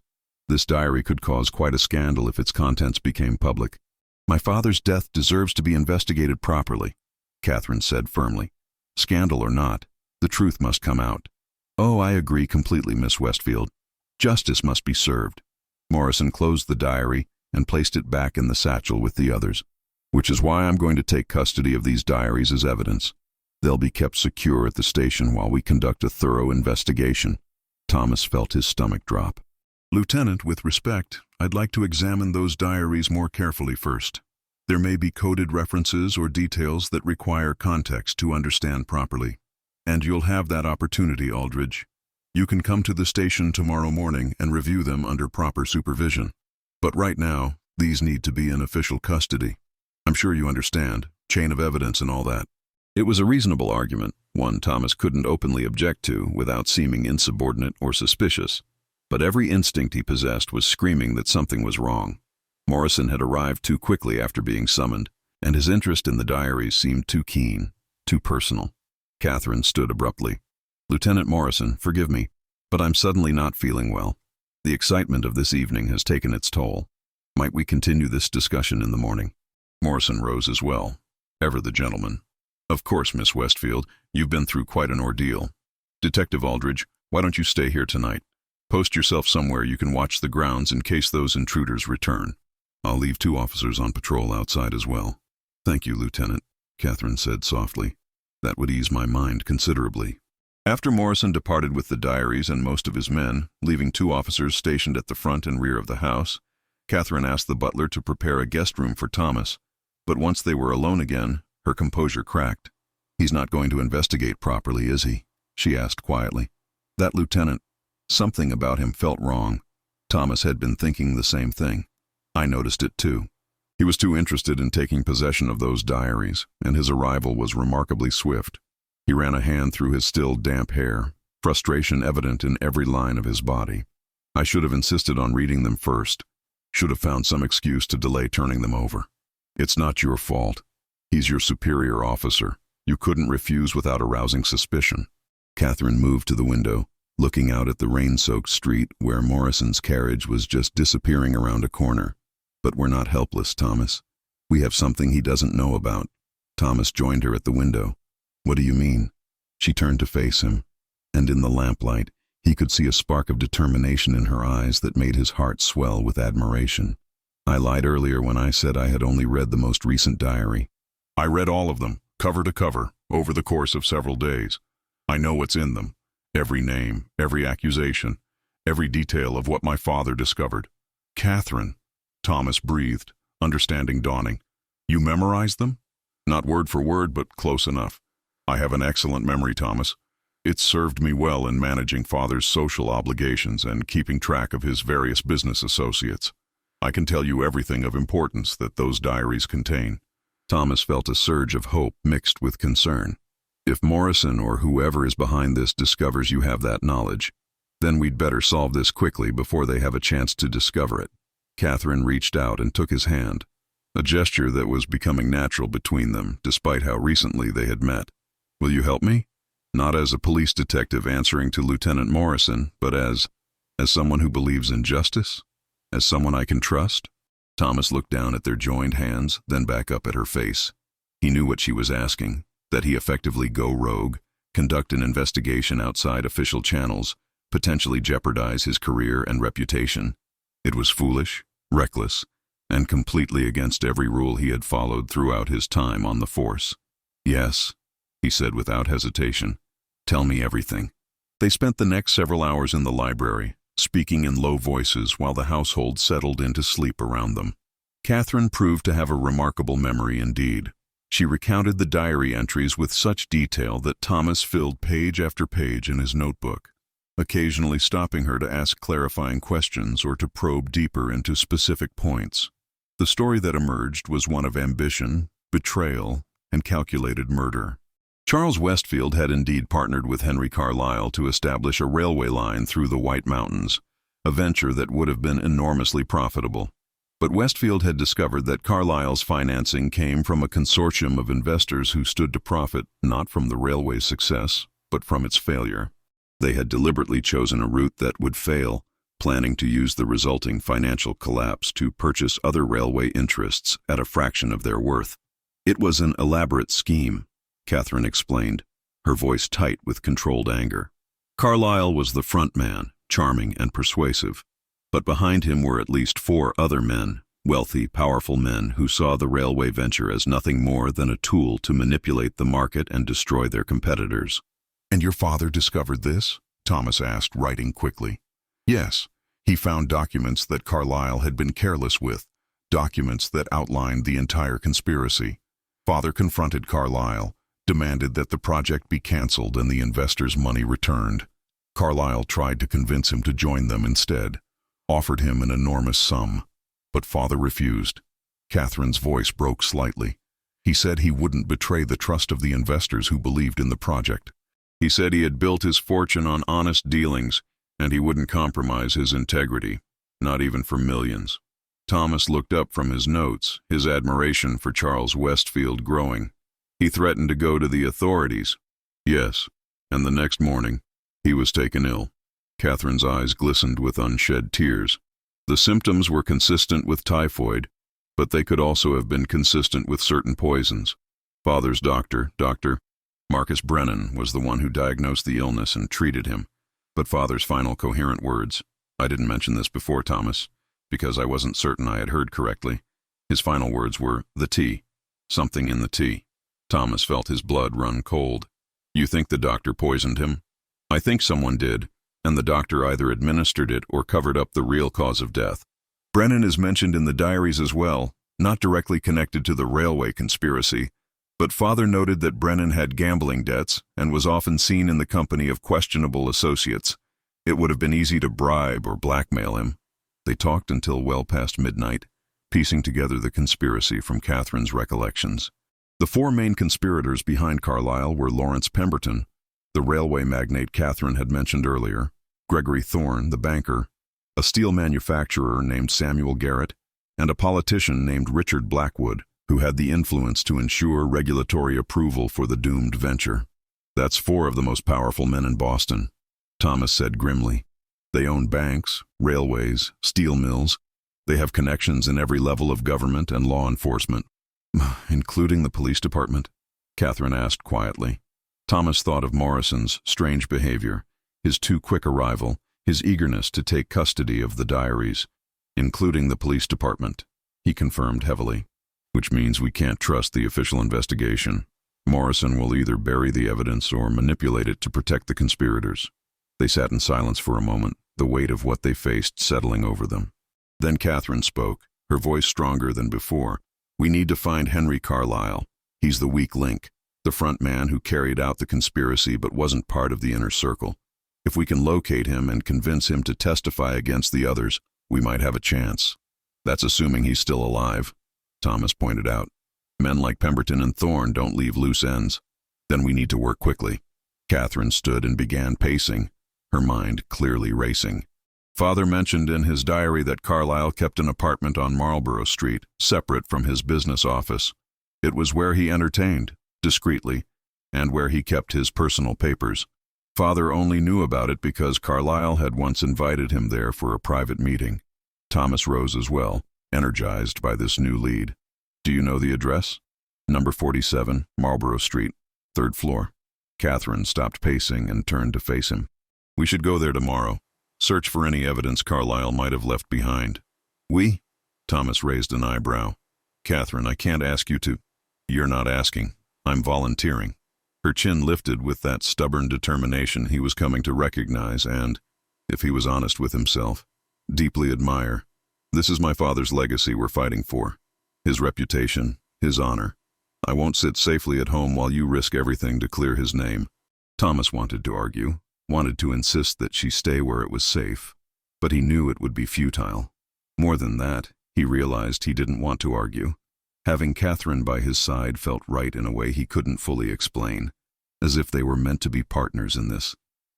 This diary could cause quite a scandal if its contents became public. "My father's death deserves to be investigated properly," Catherine said firmly. "Scandal or not, the truth must come out." "Oh, I agree completely, Miss Westfield. Justice must be served." Morrison closed the diary and placed it back in the satchel with the others. "Which is why I'm going to take custody of these diaries as evidence. They'll be kept secure at the station while we conduct a thorough investigation." Thomas felt his stomach drop. "Lieutenant, with respect, I'd like to examine those diaries more carefully first. There may be coded references or details that require context to understand properly. And you'll have that opportunity, Aldridge. You can come to the station tomorrow morning and review them under proper supervision. But right now, these need to be in official custody. I'm sure you understand, chain of evidence and all that." It was a reasonable argument, one Thomas couldn't openly object to without seeming insubordinate or suspicious. But every instinct he possessed was screaming that something was wrong. Morrison had arrived too quickly after being summoned, and his interest in the diaries seemed too keen, too personal. Catherine stood abruptly. "Lieutenant Morrison, forgive me, but I'm suddenly not feeling well. The excitement of this evening has taken its toll. Might we continue this discussion in the morning?" Morrison rose as well, ever the gentleman. "Of course, Miss Westfield, you've been through quite an ordeal. Detective Aldridge, why don't you stay here tonight? Post yourself somewhere you can watch the grounds in case those intruders return. I'll leave 2 officers on patrol outside as well." "Thank you, Lieutenant," Catherine said softly. "That would ease my mind considerably." After Morrison departed with the diaries and most of his men, leaving 2 officers stationed at the front and rear of the house, Catherine asked the butler to prepare a guest room for Thomas, but once they were alone again, her composure cracked. "He's not going to investigate properly, is he?" she asked quietly. "That lieutenant, something about him felt wrong." Thomas had been thinking the same thing. I noticed it too. He was too interested in taking possession of those diaries, and his arrival was remarkably swift. He ran a hand through his still damp hair, frustration evident in every line of his body. "I should have insisted on reading them first. Should have found some excuse to delay turning them over. It's not your fault. He's your superior officer. You couldn't refuse without arousing suspicion." Catherine moved to the window, looking out at the rain-soaked street where Morrison's carriage was just disappearing around a corner. "But we're not helpless, Thomas. We have something he doesn't know about." Thomas joined her at the window. "What do you mean?" She turned to face him, and in the lamplight, he could see a spark of determination in her eyes that made his heart swell with admiration. "I lied earlier when I said I had only read the most recent diary. I read all of them, cover to cover, over the course of several days. I know what's in them, every name, every accusation, every detail of what my father discovered." "Catherine," Thomas breathed, understanding dawning. "You memorized them?" "Not word for word, but close enough. I have an excellent memory, Thomas. It's served me well in managing Father's social obligations and keeping track of his various business associates. I can tell you everything of importance that those diaries contain." Thomas felt a surge of hope mixed with concern. "If Morrison or whoever is behind this discovers you have that knowledge, then we'd better solve this quickly before they have a chance to discover it." Catherine reached out and took his hand, a gesture that was becoming natural between them, despite how recently they had met. "Will you help me? Not as a police detective answering to Lieutenant Morrison, but as someone who believes in justice? As someone I can trust?" Thomas looked down at their joined hands, then back up at her face. He knew what she was asking, that he effectively go rogue, conduct an investigation outside official channels, potentially jeopardize his career and reputation. It was foolish, reckless, and completely against every rule he had followed throughout his time on the force. "Yes," he said without hesitation. "Tell me everything." They spent the next several hours in the library, speaking in low voices while the household settled into sleep around them. Catherine proved to have a remarkable memory indeed. She recounted the diary entries with such detail that Thomas filled page after page in his notebook, occasionally stopping her to ask clarifying questions or to probe deeper into specific points. The story that emerged was one of ambition, betrayal, and calculated murder. Charles Westfield had indeed partnered with Henry Carlyle to establish a railway line through the White Mountains, a venture that would have been enormously profitable. But Westfield had discovered that Carlyle's financing came from a consortium of investors who stood to profit not from the railway's success, but from its failure. They had deliberately chosen a route that would fail, planning to use the resulting financial collapse to purchase other railway interests at a fraction of their worth. It was an elaborate scheme, Catherine explained, her voice tight with controlled anger. Carlyle was the front man, charming and persuasive, but behind him were at least 4 other men, wealthy, powerful men who saw the railway venture as nothing more than a tool to manipulate the market and destroy their competitors. "And your father discovered this?" Thomas asked, writing quickly. "Yes. He found documents that Carlyle had been careless with, documents that outlined the entire conspiracy. Father confronted Carlyle, demanded that the project be canceled and the investors' money returned. Carlyle tried to convince him to join them instead, offered him an enormous sum, but Father refused." Catherine's voice broke slightly. "He said he wouldn't betray the trust of the investors who believed in the project. He said he had built his fortune on honest dealings, and he wouldn't compromise his integrity, not even for millions." Thomas looked up from his notes, his admiration for Charles Westfield growing. He threatened to go to the authorities. Yes, and the next morning, he was taken ill. Catherine's eyes glistened with unshed tears. The symptoms were consistent with typhoid, but they could also have been consistent with certain poisons. Father's doctor, Dr. Marcus Brennan, was the one who diagnosed the illness and treated him. But Father's final coherent words, I didn't mention this before, Thomas, because I wasn't certain I had heard correctly. His final words were, the tea. Something in the tea. Thomas felt his blood run cold. You think the doctor poisoned him? I think someone did, and the doctor either administered it or covered up the real cause of death. Brennan is mentioned in the diaries as well, not directly connected to the railway conspiracy, but Father noted that Brennan had gambling debts and was often seen in the company of questionable associates. It would have been easy to bribe or blackmail him. They talked until well past midnight, piecing together the conspiracy from Catherine's recollections. The four main conspirators behind Carlyle were Lawrence Pemberton, the railway magnate Catherine had mentioned earlier, Gregory Thorne, the banker, a steel manufacturer named Samuel Garrett, and a politician named Richard Blackwood, who had the influence to ensure regulatory approval for the doomed venture. That's four of the most powerful men in Boston, Thomas said grimly. They own banks, railways, steel mills. They have connections in every level of government and law enforcement. Including the police department? Catherine asked quietly. Thomas thought of Morrison's strange behavior, his too quick arrival, his eagerness to take custody of the diaries. Including the police department, he confirmed heavily. Which means we can't trust the official investigation. Morrison will either bury the evidence or manipulate it to protect the conspirators. They sat in silence for a moment, the weight of what they faced settling over them. Then Catherine spoke, her voice stronger than before. We need to find Henry Carlyle. He's the weak link, the front man who carried out the conspiracy but wasn't part of the inner circle. If we can locate him and convince him to testify against the others, we might have a chance. That's assuming he's still alive, Thomas pointed out. Men like Pemberton and Thorne don't leave loose ends. Then we need to work quickly. Catherine stood and began pacing, her mind clearly racing. Father mentioned in his diary that Carlyle kept an apartment on Marlborough Street, separate from his business office. It was where he entertained, discreetly, and where he kept his personal papers. Father only knew about it because Carlyle had once invited him there for a private meeting. Thomas rose as well, energized by this new lead. Do you know the address? Number 47, Marlborough Street, 3rd floor. Catherine stopped pacing and turned to face him. We should go there tomorrow. Search for any evidence Carlyle might have left behind. We? Thomas raised an eyebrow. Catherine, I can't ask you to. You're not asking. I'm volunteering. Her chin lifted with that stubborn determination he was coming to recognize and, if he was honest with himself, deeply admire. This is my father's legacy we're fighting for. His reputation, his honor. I won't sit safely at home while you risk everything to clear his name. Thomas wanted to argue, wanted to insist that she stay where it was safe, but he knew it would be futile. More than that, he realized he didn't want to argue. Having Catherine by his side felt right in a way he couldn't fully explain, as if they were meant to be partners in this,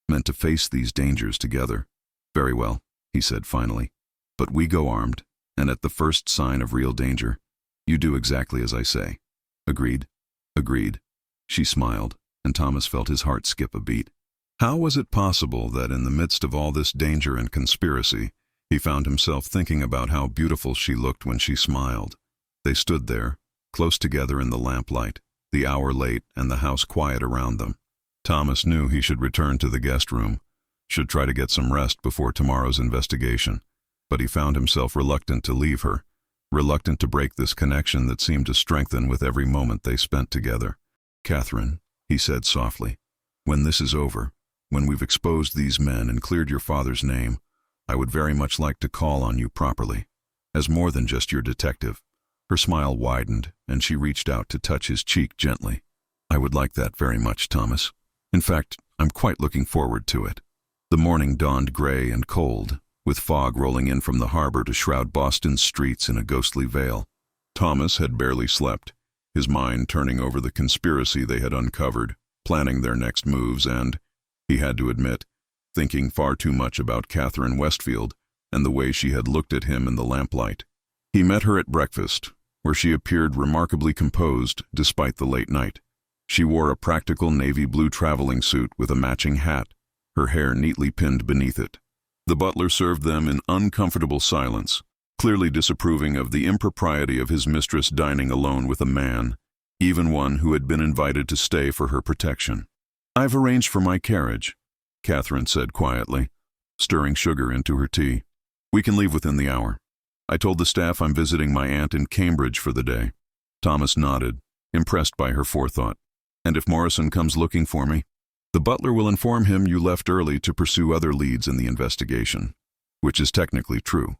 meant to face these dangers together. Very well, he said finally, but we go armed, and at the first sign of real danger, you do exactly as I say. Agreed? Agreed. She smiled, and Thomas felt his heart skip a beat. How was it possible that in the midst of all this danger and conspiracy, he found himself thinking about how beautiful she looked when she smiled? They stood there, close together in the lamplight, the hour late and the house quiet around them. Thomas knew he should return to the guest room, should try to get some rest before tomorrow's investigation, but he found himself reluctant to leave her, reluctant to break this connection that seemed to strengthen with every moment they spent together. Catherine, he said softly, when this is over, when we've exposed these men and cleared your father's name, I would very much like to call on you properly, as more than just your detective. Her smile widened, and she reached out to touch his cheek gently. I would like that very much, Thomas. In fact, I'm quite looking forward to it. The morning dawned gray and cold, with fog rolling in from the harbor to shroud Boston's streets in a ghostly veil. Thomas had barely slept, his mind turning over the conspiracy they had uncovered, planning their next moves and, he had to admit, thinking far too much about Catherine Westfield and the way she had looked at him in the lamplight. He met her at breakfast, where she appeared remarkably composed despite the late night. She wore a practical navy blue traveling suit with a matching hat, her hair neatly pinned beneath it. The butler served them in uncomfortable silence, clearly disapproving of the impropriety of his mistress dining alone with a man, even one who had been invited to stay for her protection. "I've arranged for my carriage," Catherine said quietly, stirring sugar into her tea. "We can leave within the hour. I told the staff I'm visiting my aunt in Cambridge for the day." Thomas nodded, impressed by her forethought. "And if Morrison comes looking for me, the butler will inform him you left early to pursue other leads in the investigation," which is technically true.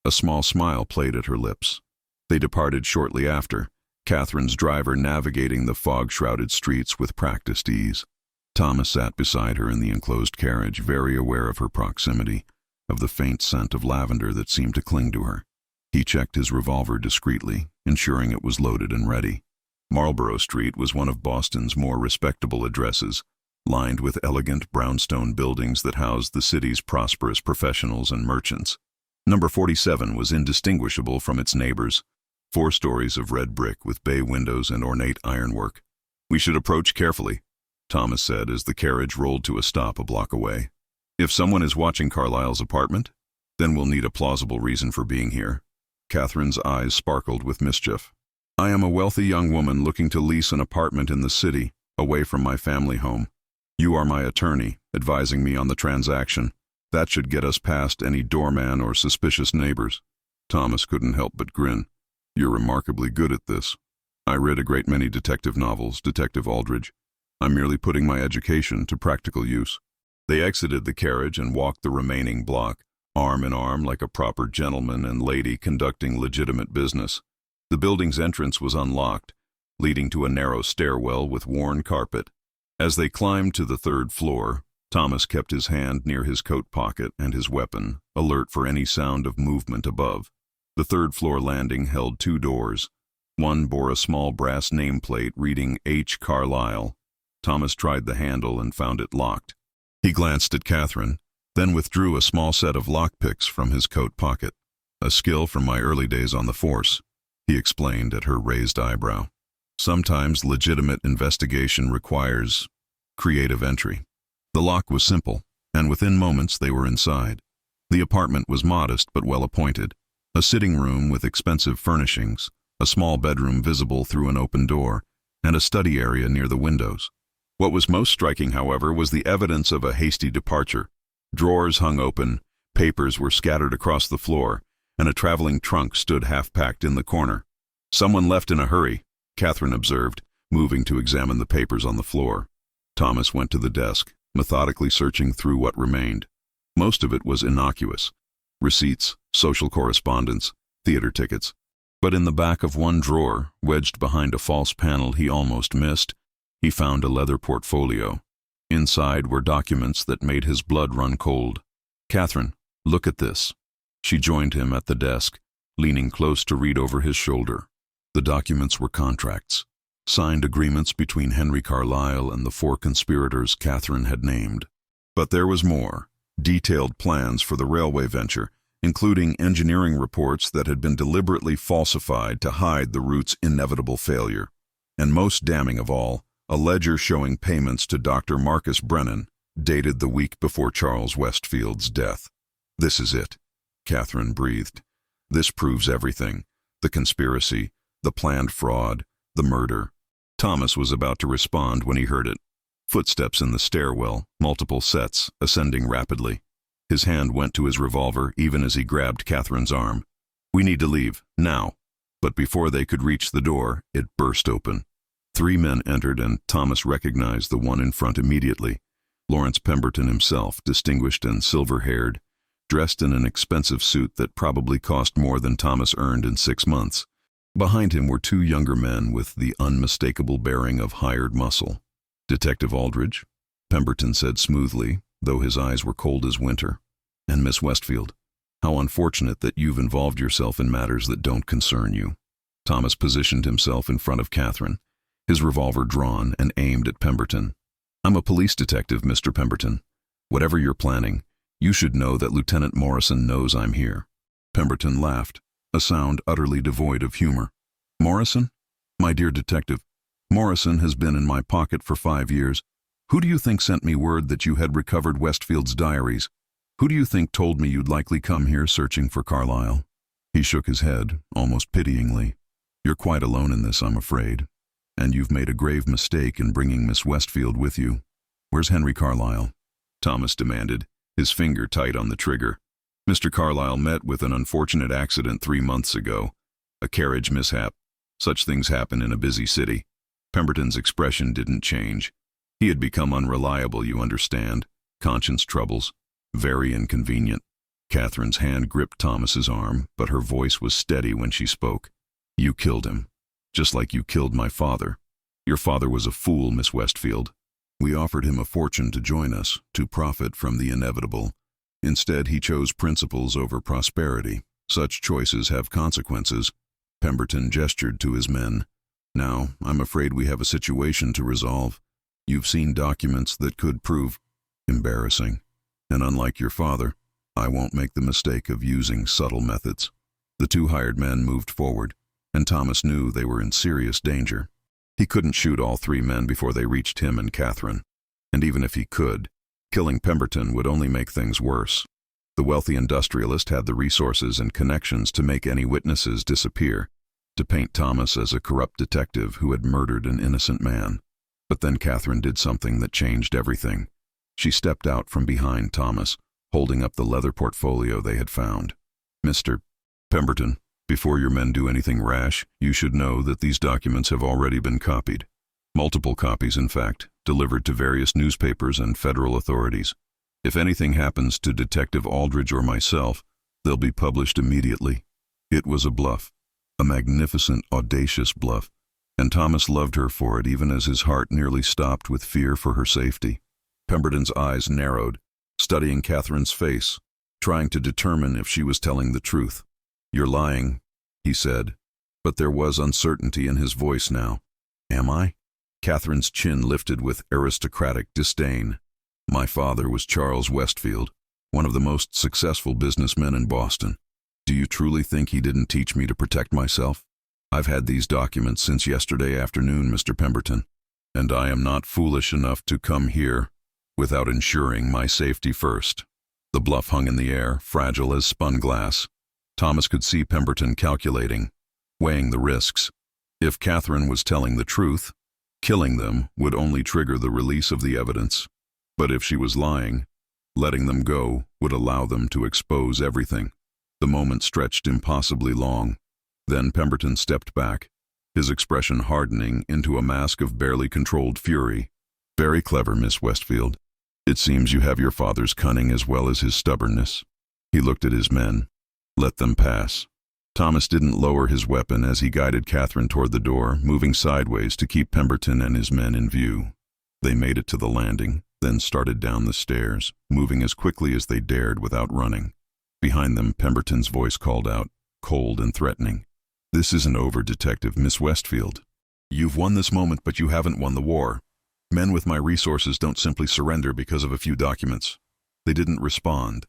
A small smile played at her lips. They departed shortly after, Catherine's driver navigating the fog-shrouded streets with practiced ease. Thomas sat beside her in the enclosed carriage, very aware of her proximity, of the faint scent of lavender that seemed to cling to her. He checked his revolver discreetly, ensuring it was loaded and ready. Marlborough Street was one of Boston's more respectable addresses, lined with elegant brownstone buildings that housed the city's prosperous professionals and merchants. Number 47 was indistinguishable from its neighbors, 4 stories of red brick with bay windows and ornate ironwork. "We should approach carefully," Thomas said as the carriage rolled to a stop a block away. "If someone is watching Carlyle's apartment, then we'll need a plausible reason for being here." Catherine's eyes sparkled with mischief. "I am a wealthy young woman looking to lease an apartment in the city, away from my family home. You are my attorney, advising me on the transaction. That should get us past any doorman or suspicious neighbors." Thomas couldn't help but grin. "You're remarkably good at this. I read a great many detective novels, Detective Aldrich. I'm merely putting my education to practical use." They exited the carriage and walked the remaining block, arm in arm like a proper gentleman and lady conducting legitimate business. The building's entrance was unlocked, leading to a narrow stairwell with worn carpet. As they climbed to the 3rd floor, Thomas kept his hand near his coat pocket and his weapon, alert for any sound of movement above. The 3rd floor landing held 2 doors. One bore a small brass nameplate reading H. Carlyle. Thomas tried the handle and found it locked. He glanced at Catherine, then withdrew a small set of lockpicks from his coat pocket. "A skill from my early days on the force," he explained at her raised eyebrow. "Sometimes legitimate investigation requires creative entry." The lock was simple, and within moments they were inside. The apartment was modest but well appointed. A sitting room with expensive furnishings, a small bedroom visible through an open door, and a study area near the windows. What was most striking, however, was the evidence of a hasty departure. Drawers hung open, papers were scattered across the floor, and a traveling trunk stood half-packed in the corner. "Someone left in a hurry," Catherine observed, moving to examine the papers on the floor. Thomas went to the desk, methodically searching through what remained. Most of it was innocuous: receipts, social correspondence, theater tickets. But in the back of one drawer, wedged behind a false panel he almost missed, he found a leather portfolio. Inside were documents that made his blood run cold. "Catherine, look at this." She joined him at the desk, leaning close to read over his shoulder. The documents were contracts, signed agreements between Henry Carlyle and the 4 conspirators Catherine had named. But there was more: detailed plans for the railway venture, including engineering reports that had been deliberately falsified to hide the route's inevitable failure. And most damning of all, a ledger showing payments to Dr. Marcus Brennan, dated the week before Charles Westfield's death. "This is it," Catherine breathed. "This proves everything: the conspiracy, the planned fraud, the murder." Thomas was about to respond when he heard it. Footsteps in the stairwell, multiple sets, ascending rapidly. His hand went to his revolver even as he grabbed Catherine's arm. "We need to leave, now." But before they could reach the door, it burst open. 3 men entered, and Thomas recognized the one in front immediately. Lawrence Pemberton himself, distinguished and silver-haired, dressed in an expensive suit that probably cost more than Thomas earned in 6 months. Behind him were 2 younger men with the unmistakable bearing of hired muscle. "Detective Aldrich," Pemberton said smoothly, though his eyes were cold as winter. "And Miss Westfield, how unfortunate that you've involved yourself in matters that don't concern you." Thomas positioned himself in front of Catherine, his revolver drawn and aimed at Pemberton. "I'm a police detective, Mr. Pemberton. Whatever you're planning, you should know that Lieutenant Morrison knows I'm here." Pemberton laughed, a sound utterly devoid of humor. Morrison? My dear detective, Morrison has been in my pocket for 5 years. Who do you think sent me word that you had recovered Westfield's diaries? Who do you think told me you'd likely come here searching for Carlyle? He shook his head, almost pityingly. You're quite alone in this, I'm afraid. And you've made a grave mistake in bringing Miss Westfield with you. Where's Henry Carlyle? Thomas demanded, his finger tight on the trigger. Mr. Carlyle met with an unfortunate accident 3 months ago. A carriage mishap. Such things happen in a busy city. Pemberton's expression didn't change. He had become unreliable, you understand. Conscience troubles. Very inconvenient. Catherine's hand gripped Thomas's arm, but her voice was steady when she spoke. You killed him. Just like you killed my father. Your father was a fool, Miss Westfield. We offered him a fortune to join us, to profit from the inevitable. Instead, he chose principles over prosperity. Such choices have consequences. Pemberton gestured to his men. Now, I'm afraid we have a situation to resolve. You've seen documents that could prove embarrassing. And unlike your father, I won't make the mistake of using subtle methods. The 2 hired men moved forward, and Thomas knew they were in serious danger. He couldn't shoot all 3 men before they reached him and Catherine. And even if he could, killing Pemberton would only make things worse. The wealthy industrialist had the resources and connections to make any witnesses disappear, to paint Thomas as a corrupt detective who had murdered an innocent man. But then Catherine did something that changed everything. She stepped out from behind Thomas, holding up the leather portfolio they had found. Mr. Pemberton, before your men do anything rash, you should know that these documents have already been copied. Multiple copies, in fact, delivered to various newspapers and federal authorities. If anything happens to Detective Aldridge or myself, they'll be published immediately. It was a bluff, a magnificent, audacious bluff, and Thomas loved her for it even as his heart nearly stopped with fear for her safety. Pemberton's eyes narrowed, studying Catherine's face, trying to determine if she was telling the truth. You're lying, he said, but there was uncertainty in his voice now. Am I? Catherine's chin lifted with aristocratic disdain. My father was Charles Westfield, one of the most successful businessmen in Boston. Do you truly think he didn't teach me to protect myself? I've had these documents since yesterday afternoon, Mr. Pemberton, and I am not foolish enough to come here without ensuring my safety first. The bluff hung in the air, fragile as spun glass. Thomas could see Pemberton calculating, weighing the risks. If Catherine was telling the truth, killing them would only trigger the release of the evidence. But if she was lying, letting them go would allow them to expose everything. The moment stretched impossibly long. Then Pemberton stepped back, his expression hardening into a mask of barely controlled fury. Very clever, Miss Westfield. It seems you have your father's cunning as well as his stubbornness. He looked at his men. Let them pass. Thomas didn't lower his weapon as he guided Catherine toward the door, moving sideways to keep Pemberton and his men in view. They made it to the landing, then started down the stairs, moving as quickly as they dared without running. Behind them, Pemberton's voice called out, cold and threatening. This isn't over, Detective Miss Westfield. You've won this moment, but you haven't won the war. Men with my resources don't simply surrender because of a few documents. They didn't respond,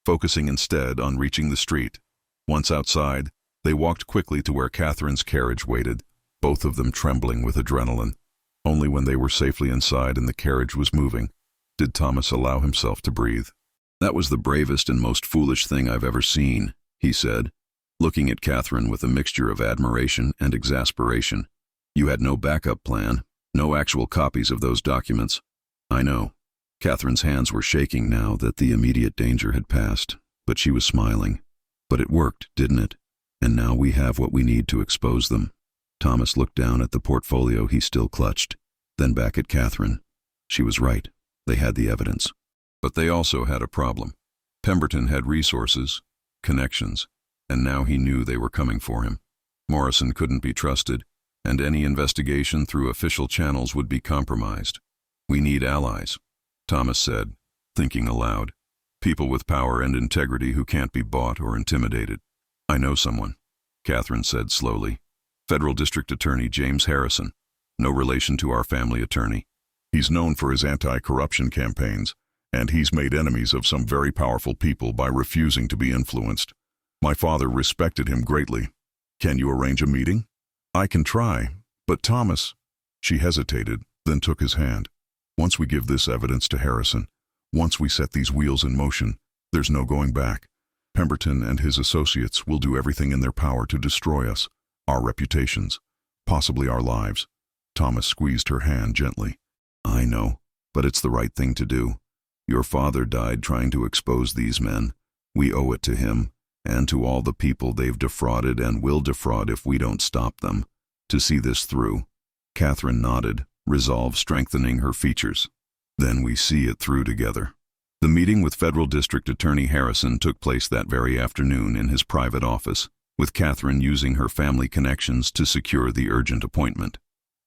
focusing instead on reaching the street. Once outside, they walked quickly to where Catherine's carriage waited, both of them trembling with adrenaline. Only when they were safely inside and the carriage was moving, did Thomas allow himself to breathe. That was the bravest and most foolish thing I've ever seen, he said, looking at Catherine with a mixture of admiration and exasperation. You had no backup plan, no actual copies of those documents. I know. Catherine's hands were shaking now that the immediate danger had passed, but she was smiling. But it worked, didn't it? And now we have what we need to expose them. Thomas looked down at the portfolio he still clutched, then back at Catherine. She was right. They had the evidence. But they also had a problem. Pemberton had resources, connections, and now he knew they were coming for him. Morrison couldn't be trusted, and any investigation through official channels would be compromised. We need allies, Thomas said, thinking aloud. People with power and integrity who can't be bought or intimidated. I know someone, Catherine said slowly. Federal District Attorney James Harrison. No relation to our family attorney. He's known for his anti-corruption campaigns, and he's made enemies of some very powerful people by refusing to be influenced. My father respected him greatly. Can you arrange a meeting? I can try, but Thomas... She hesitated, then took his hand. Once we give this evidence to Harrison, once we set these wheels in motion, there's no going back. Pemberton and his associates will do everything in their power to destroy us, our reputations, possibly our lives. Thomas squeezed her hand gently. I know, but it's the right thing to do. Your father died trying to expose these men. We owe it to him, and to all the people they've defrauded and will defraud if we don't stop them, to see this through. Catherine nodded, resolve strengthening her features. Then we see it through together. The meeting with Federal District Attorney Harrison took place that very afternoon in his private office, with Catherine using her family connections to secure the urgent appointment.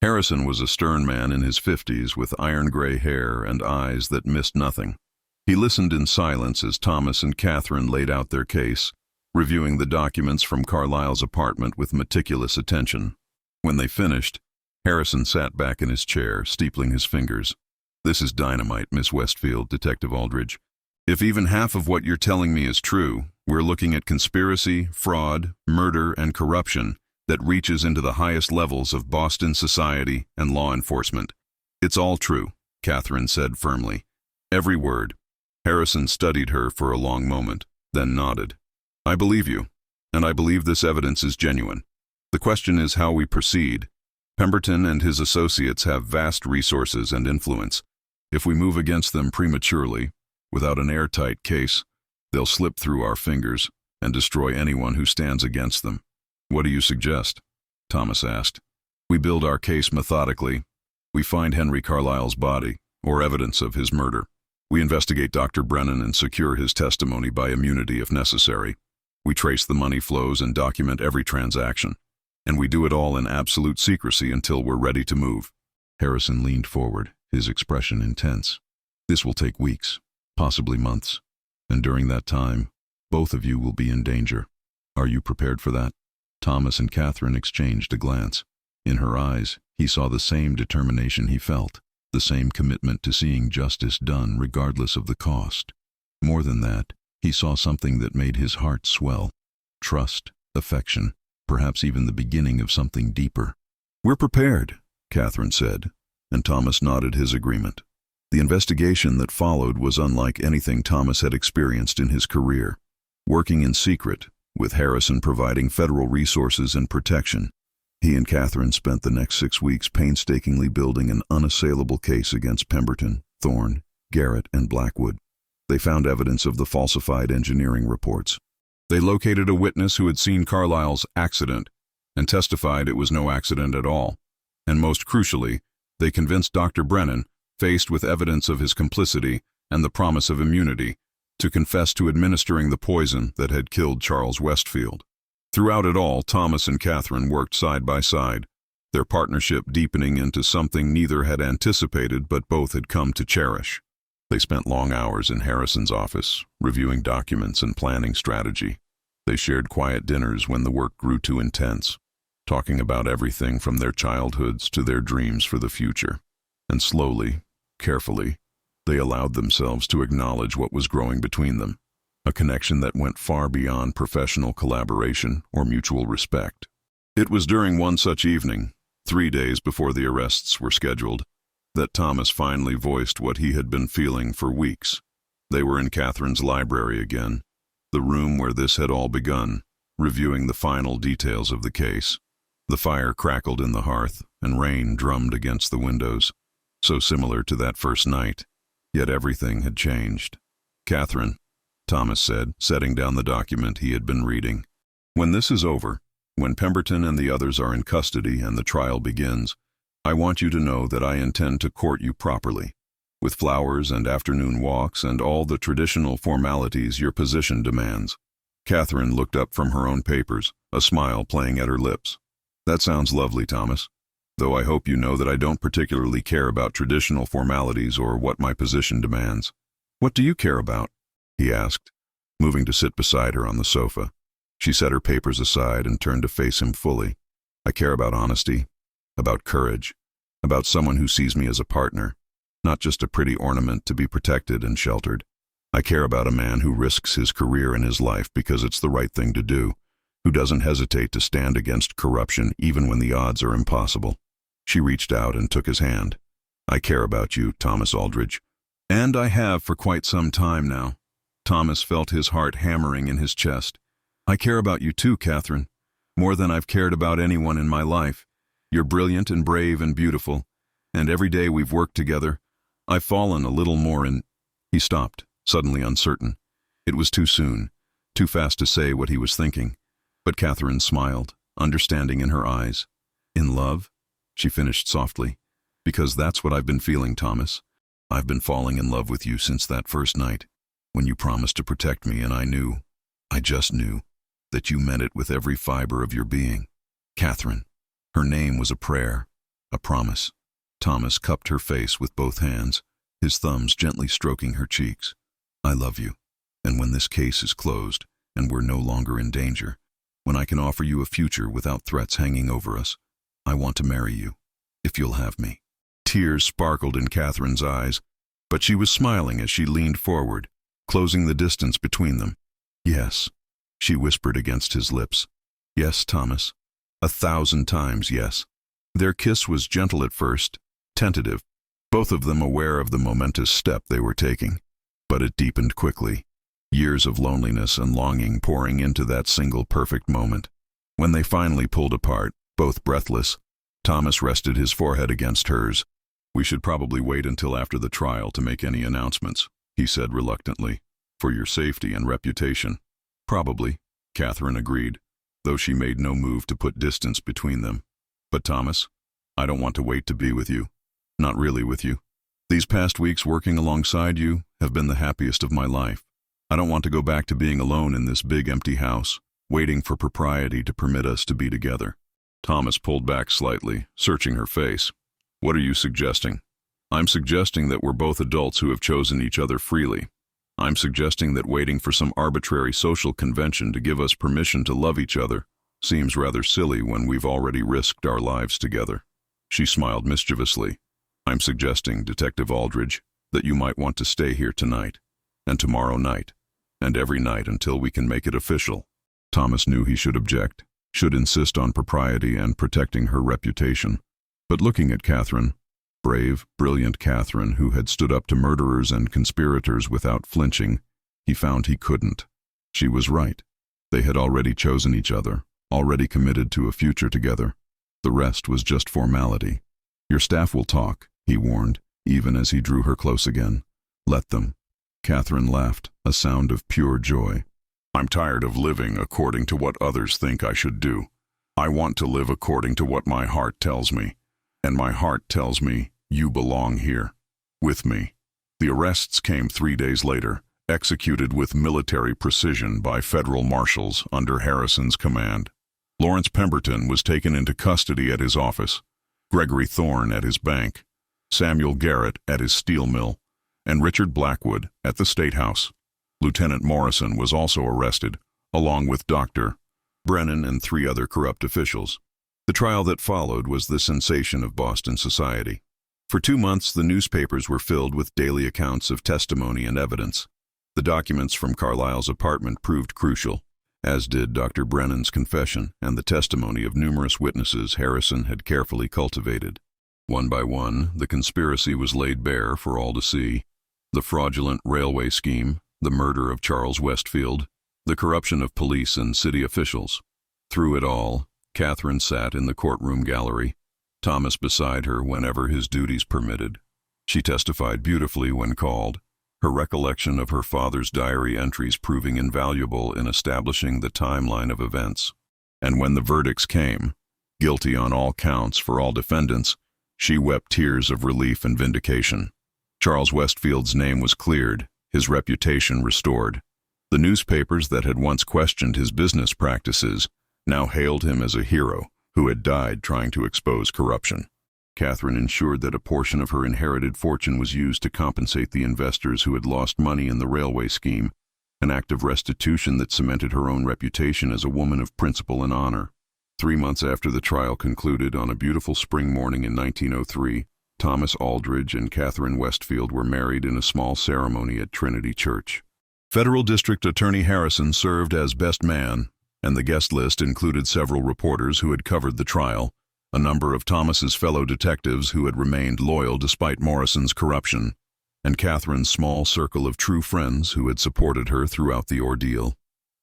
Harrison was a stern man in his 50s with iron-gray hair and eyes that missed nothing. He listened in silence as Thomas and Catherine laid out their case, reviewing the documents from Carlisle's apartment with meticulous attention. When they finished, Harrison sat back in his chair, steepling his fingers. This is dynamite, Miss Westfield, Detective Aldridge. If even half of what you're telling me is true, we're looking at conspiracy, fraud, murder, and corruption that reaches into the highest levels of Boston society and law enforcement. It's all true, Catherine said firmly. Every word. Harrison studied her for a long moment, then nodded. I believe you, and I believe this evidence is genuine. The question is how we proceed. Pemberton and his associates have vast resources and influence. If we move against them prematurely, without an airtight case, they'll slip through our fingers and destroy anyone who stands against them. What do you suggest? Thomas asked. We build our case methodically. We find Henry Carlisle's body, or evidence of his murder. We investigate Dr. Brennan and secure his testimony by immunity if necessary. We trace the money flows and document every transaction. And we do it all in absolute secrecy until we're ready to move. Harrison leaned forward, his expression intense. This will take weeks, possibly months. And during that time, both of you will be in danger. Are you prepared for that? Thomas and Catherine exchanged a glance. In her eyes, he saw the same determination he felt, the same commitment to seeing justice done regardless of the cost. More than that, he saw something that made his heart swell. Trust, affection, perhaps even the beginning of something deeper. We're prepared, Catherine said, and Thomas nodded his agreement. The investigation that followed was unlike anything Thomas had experienced in his career. Working in secret, with Harrison providing federal resources and protection, he and Catherine spent the next 6 weeks painstakingly building an unassailable case against Pemberton, Thorne, Garrett, and Blackwood. They found evidence of the falsified engineering reports. They located a witness who had seen Carlisle's accident and testified it was no accident at all. And most crucially, they convinced Dr. Brennan, faced with evidence of his complicity and the promise of immunity, to confess to administering the poison that had killed Charles Westfield. Throughout it all, Thomas and Catherine worked side by side, their partnership deepening into something neither had anticipated but both had come to cherish. They spent long hours in Harrison's office, reviewing documents and planning strategy. They shared quiet dinners when the work grew too intense, talking about everything from their childhoods to their dreams for the future. And slowly, carefully, they allowed themselves to acknowledge what was growing between them, a connection that went far beyond professional collaboration or mutual respect. It was during one such evening, 3 days before the arrests were scheduled, that Thomas finally voiced what he had been feeling for weeks. They were in Catherine's library again, the room where this had all begun, reviewing the final details of the case. The fire crackled in the hearth, and rain drummed against the windows, so similar to that first night, yet everything had changed. Catherine, Thomas said, setting down the document he had been reading. When this is over, when Pemberton and the others are in custody and the trial begins, I want you to know that I intend to court you properly, with flowers and afternoon walks and all the traditional formalities your position demands. Catherine looked up from her own papers, a smile playing at her lips. That sounds lovely, Thomas, though I hope you know that I don't particularly care about traditional formalities or what my position demands. What do you care about? He asked, moving to sit beside her on the sofa. She set her papers aside and turned to face him fully. I care about honesty, about courage, about someone who sees me as a partner, not just a pretty ornament to be protected and sheltered. I care about a man who risks his career and his life because it's the right thing to do, who doesn't hesitate to stand against corruption even when the odds are impossible. She reached out and took his hand. I care about you, Thomas Aldridge. And I have for quite some time now. Thomas felt his heart hammering in his chest. I care about you too, Catherine. More than I've cared about anyone in my life. You're brilliant and brave and beautiful. And every day we've worked together, I've fallen a little more in... He stopped, suddenly uncertain. It was too soon, too fast to say what he was thinking. But Catherine smiled, understanding in her eyes. In love? She finished softly. Because that's what I've been feeling, Thomas. I've been falling in love with you since that first night, when you promised to protect me, and I just knew, that you meant it with every fiber of your being. Catherine. Her name was a prayer, a promise. Thomas cupped her face with both hands, his thumbs gently stroking her cheeks. I love you, and when this case is closed, and we're no longer in danger, when I can offer you a future without threats hanging over us, I want to marry you, if you'll have me. Tears sparkled in Catherine's eyes, but she was smiling as she leaned forward, closing the distance between them. Yes, she whispered against his lips. Yes, Thomas. 1,000 times yes. Their kiss was gentle at first, tentative, both of them aware of the momentous step they were taking. But it deepened quickly, years of loneliness and longing pouring into that single perfect moment. When they finally pulled apart, both breathless, Thomas rested his forehead against hers. We should probably wait until after the trial to make any announcements, he said reluctantly, for your safety and reputation. Probably, Catherine agreed, though she made no move to put distance between them. But Thomas, I don't want to wait to be with you. Not really with you. These past weeks working alongside you have been the happiest of my life. I don't want to go back to being alone in this big empty house, waiting for propriety to permit us to be together. Thomas pulled back slightly, searching her face. What are you suggesting? I'm suggesting that we're both adults who have chosen each other freely. I'm suggesting that waiting for some arbitrary social convention to give us permission to love each other seems rather silly when we've already risked our lives together. She smiled mischievously. I'm suggesting, Detective Aldridge, that you might want to stay here tonight, and tomorrow night, and every night until we can make it official. Thomas knew he should object, should insist on propriety and protecting her reputation. But looking at Catherine, brave, brilliant Catherine who had stood up to murderers and conspirators without flinching, he found he couldn't. She was right. They had already chosen each other, already committed to a future together. The rest was just formality. Your staff will talk, he warned, even as he drew her close again. Let them. Catherine laughed, a sound of pure joy. I'm tired of living according to what others think I should do. I want to live according to what my heart tells me. And my heart tells me, you belong here, with me. The arrests came 3 days later, executed with military precision by federal marshals under Harrison's command. Lawrence Pemberton was taken into custody at his office, Gregory Thorne at his bank, Samuel Garrett at his steel mill, and Richard Blackwood at the State House. Lieutenant Morrison was also arrested, along with Dr. Brennan and 3 other corrupt officials. The trial that followed was the sensation of Boston society. For 2 months, the newspapers were filled with daily accounts of testimony and evidence. The documents from Carlisle's apartment proved crucial, as did Dr. Brennan's confession and the testimony of numerous witnesses Harrison had carefully cultivated. One by one, the conspiracy was laid bare for all to see. The fraudulent railway scheme, the murder of Charles Westfield, the corruption of police and city officials. Through it all, Catherine sat in the courtroom gallery, Thomas beside her whenever his duties permitted. She testified beautifully when called, her recollection of her father's diary entries proving invaluable in establishing the timeline of events. And when the verdicts came, guilty on all counts for all defendants, she wept tears of relief and vindication. Charles Westfield's name was cleared, his reputation restored. The newspapers that had once questioned his business practices now hailed him as a hero who had died trying to expose corruption. Catherine ensured that a portion of her inherited fortune was used to compensate the investors who had lost money in the railway scheme, an act of restitution that cemented her own reputation as a woman of principle and honor. 3 months after the trial concluded, on a beautiful spring morning in 1903, Thomas Aldridge and Catherine Westfield were married in a small ceremony at Trinity Church. Federal District Attorney Harrison served as best man, and the guest list included several reporters who had covered the trial, a number of Thomas's fellow detectives who had remained loyal despite Morrison's corruption, and Catherine's small circle of true friends who had supported her throughout the ordeal.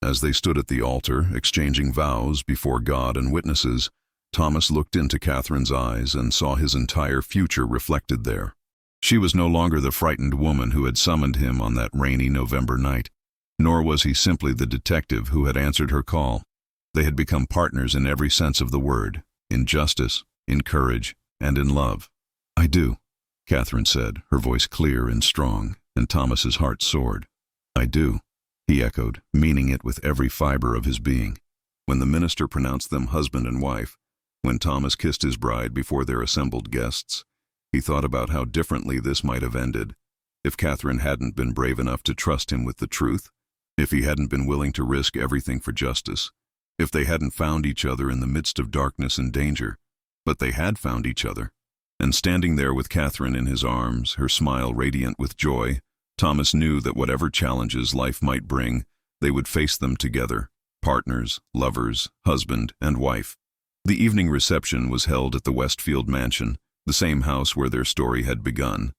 As they stood at the altar, exchanging vows before God and witnesses, Thomas looked into Catherine's eyes and saw his entire future reflected there. She was no longer the frightened woman who had summoned him on that rainy November night, nor was he simply the detective who had answered her call. They had become partners in every sense of the word, in justice, in courage, and in love. "I do," Catherine said, her voice clear and strong, and Thomas's heart soared. "I do," he echoed, meaning it with every fiber of his being. When the minister pronounced them husband and wife, when Thomas kissed his bride before their assembled guests, he thought about how differently this might have ended if Catherine hadn't been brave enough to trust him with the truth, if he hadn't been willing to risk everything for justice, if they hadn't found each other in the midst of darkness and danger. But they had found each other, and standing there with Catherine in his arms, her smile radiant with joy, Thomas knew that whatever challenges life might bring, they would face them together, partners, lovers, husband, and wife. The evening reception was held at the Westfield mansion, the same house where their story had begun.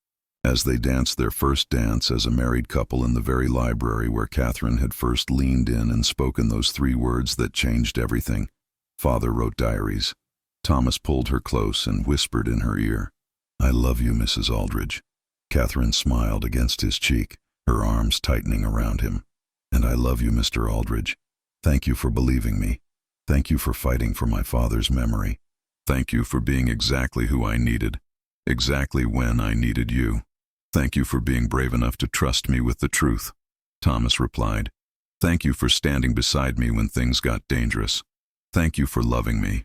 As they danced their first dance as a married couple in the very library where Catherine had first leaned in and spoken those 3 words that changed everything, "Father wrote diaries," Thomas pulled her close and whispered in her ear, "I love you, Mrs. Aldridge." Catherine smiled against his cheek, her arms tightening around him. "And I love you, Mr. Aldridge. Thank you for believing me. Thank you for fighting for my father's memory. Thank you for being exactly who I needed, exactly when I needed you. Thank you for being brave enough to trust me with the truth," Thomas replied. "Thank you for standing beside me when things got dangerous. Thank you for loving me."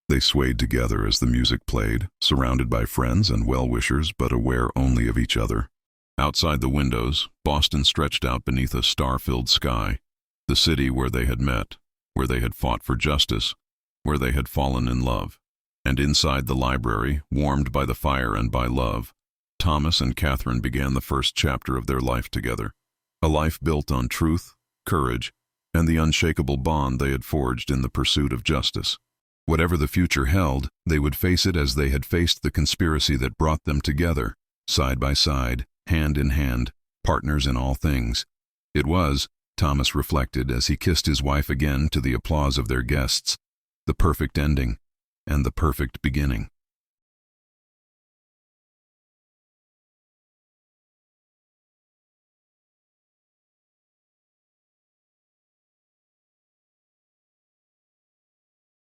They swayed together as the music played, surrounded by friends and well-wishers, but aware only of each other. Outside the windows, Boston stretched out beneath a star-filled sky, the city where they had met, where they had fought for justice, where they had fallen in love. And inside the library, warmed by the fire and by love, Thomas and Catherine began the first chapter of their life together, a life built on truth, courage, and the unshakable bond they had forged in the pursuit of justice. Whatever the future held, they would face it as they had faced the conspiracy that brought them together, side by side, hand in hand, partners in all things. It was, Thomas reflected as he kissed his wife again to the applause of their guests, the perfect ending and the perfect beginning.